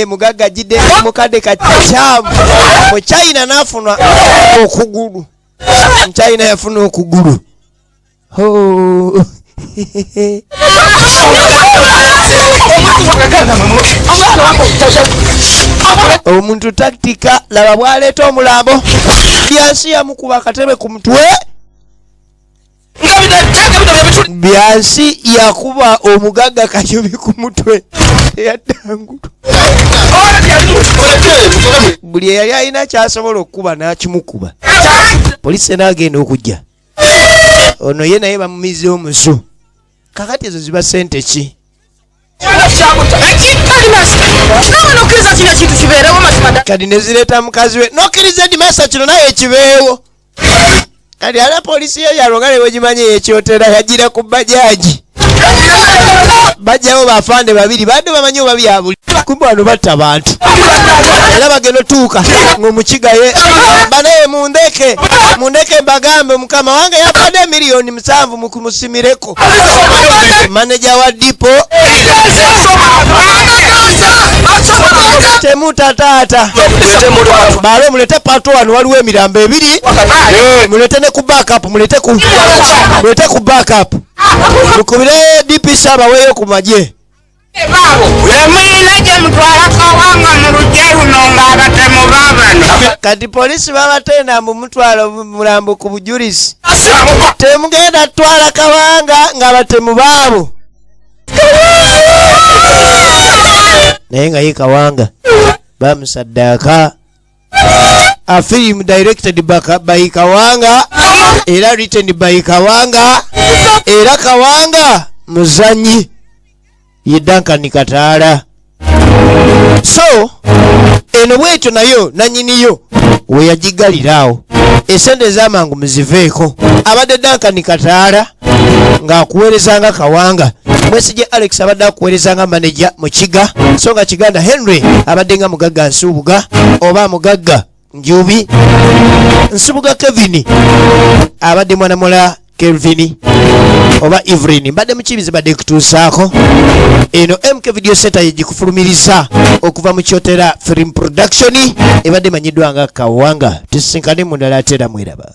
mugagga jidde mukadde kakyamu mu China nafuna okugulu. Mu China yafuna okugulu. Omuntu taktika laba bwaleeta omulambo byansi yamukuba akatebe ku mutwe. Byansi yakuba omugagga kajubi ku mutwe yadangulu. Buli eyali alina kyasobola okukuba n'akimukuba. Poliisi n'agenda okujja. Ono ye naye bamumize omusu. Kakati ezo ziba ssente ki? Kati ne zireeta mukazi we n'okkiriza edimasa kino naye ekibeewo. Kati ala poliisi yo yalonga ne bwegimanye yekyotera yagira ku bajaji. Bajjawo bafande babiri badde bamanyi oba byabuli. Kumbe wano batta bantu. Era bagenda otuuka ng'omukiga ye banaye mundeke mbagambe mukama wange yafadde miliyoni 7 mukumusimireko. Maneja wa dipo temutataata balo mulete pato wano waliwo emirambo ebiri mulete ne ku backup mulete ku backup mukubire DPC abaweeyo ku magye. Kati polisi babatenda mu mutwalo mulambo ku bujulizi temugenda twala Kawanga nga batemu baabo naye nga ye Kawanga bamusaddaaka. A film directed by Kawanga era written by Kawanga era Kawanga muzanyi ye Duncan Kataala. So eno bwetyo nayo nanyiniyo we yagigaliraawo esente ez'amangu muziveeko. Abadde Duncan Kataala ng'akuweerezanga Kawanga. Mwesije Alex abadde akuweerezanga manager mu Kiga so nga Kiganda Henry abadde nga mugagga Nsubuga oba mugagga Njubi Nsubuga Kevin abadde mwana mola Kelvin oba Evelyn mbadde mukibizi badde kutuusaako eno MK video center yegikufulumiriza okuva mu KYOTERA film production ebadde manyiddwa nga Kawanga tusinkane mu ndala atera mwiraba.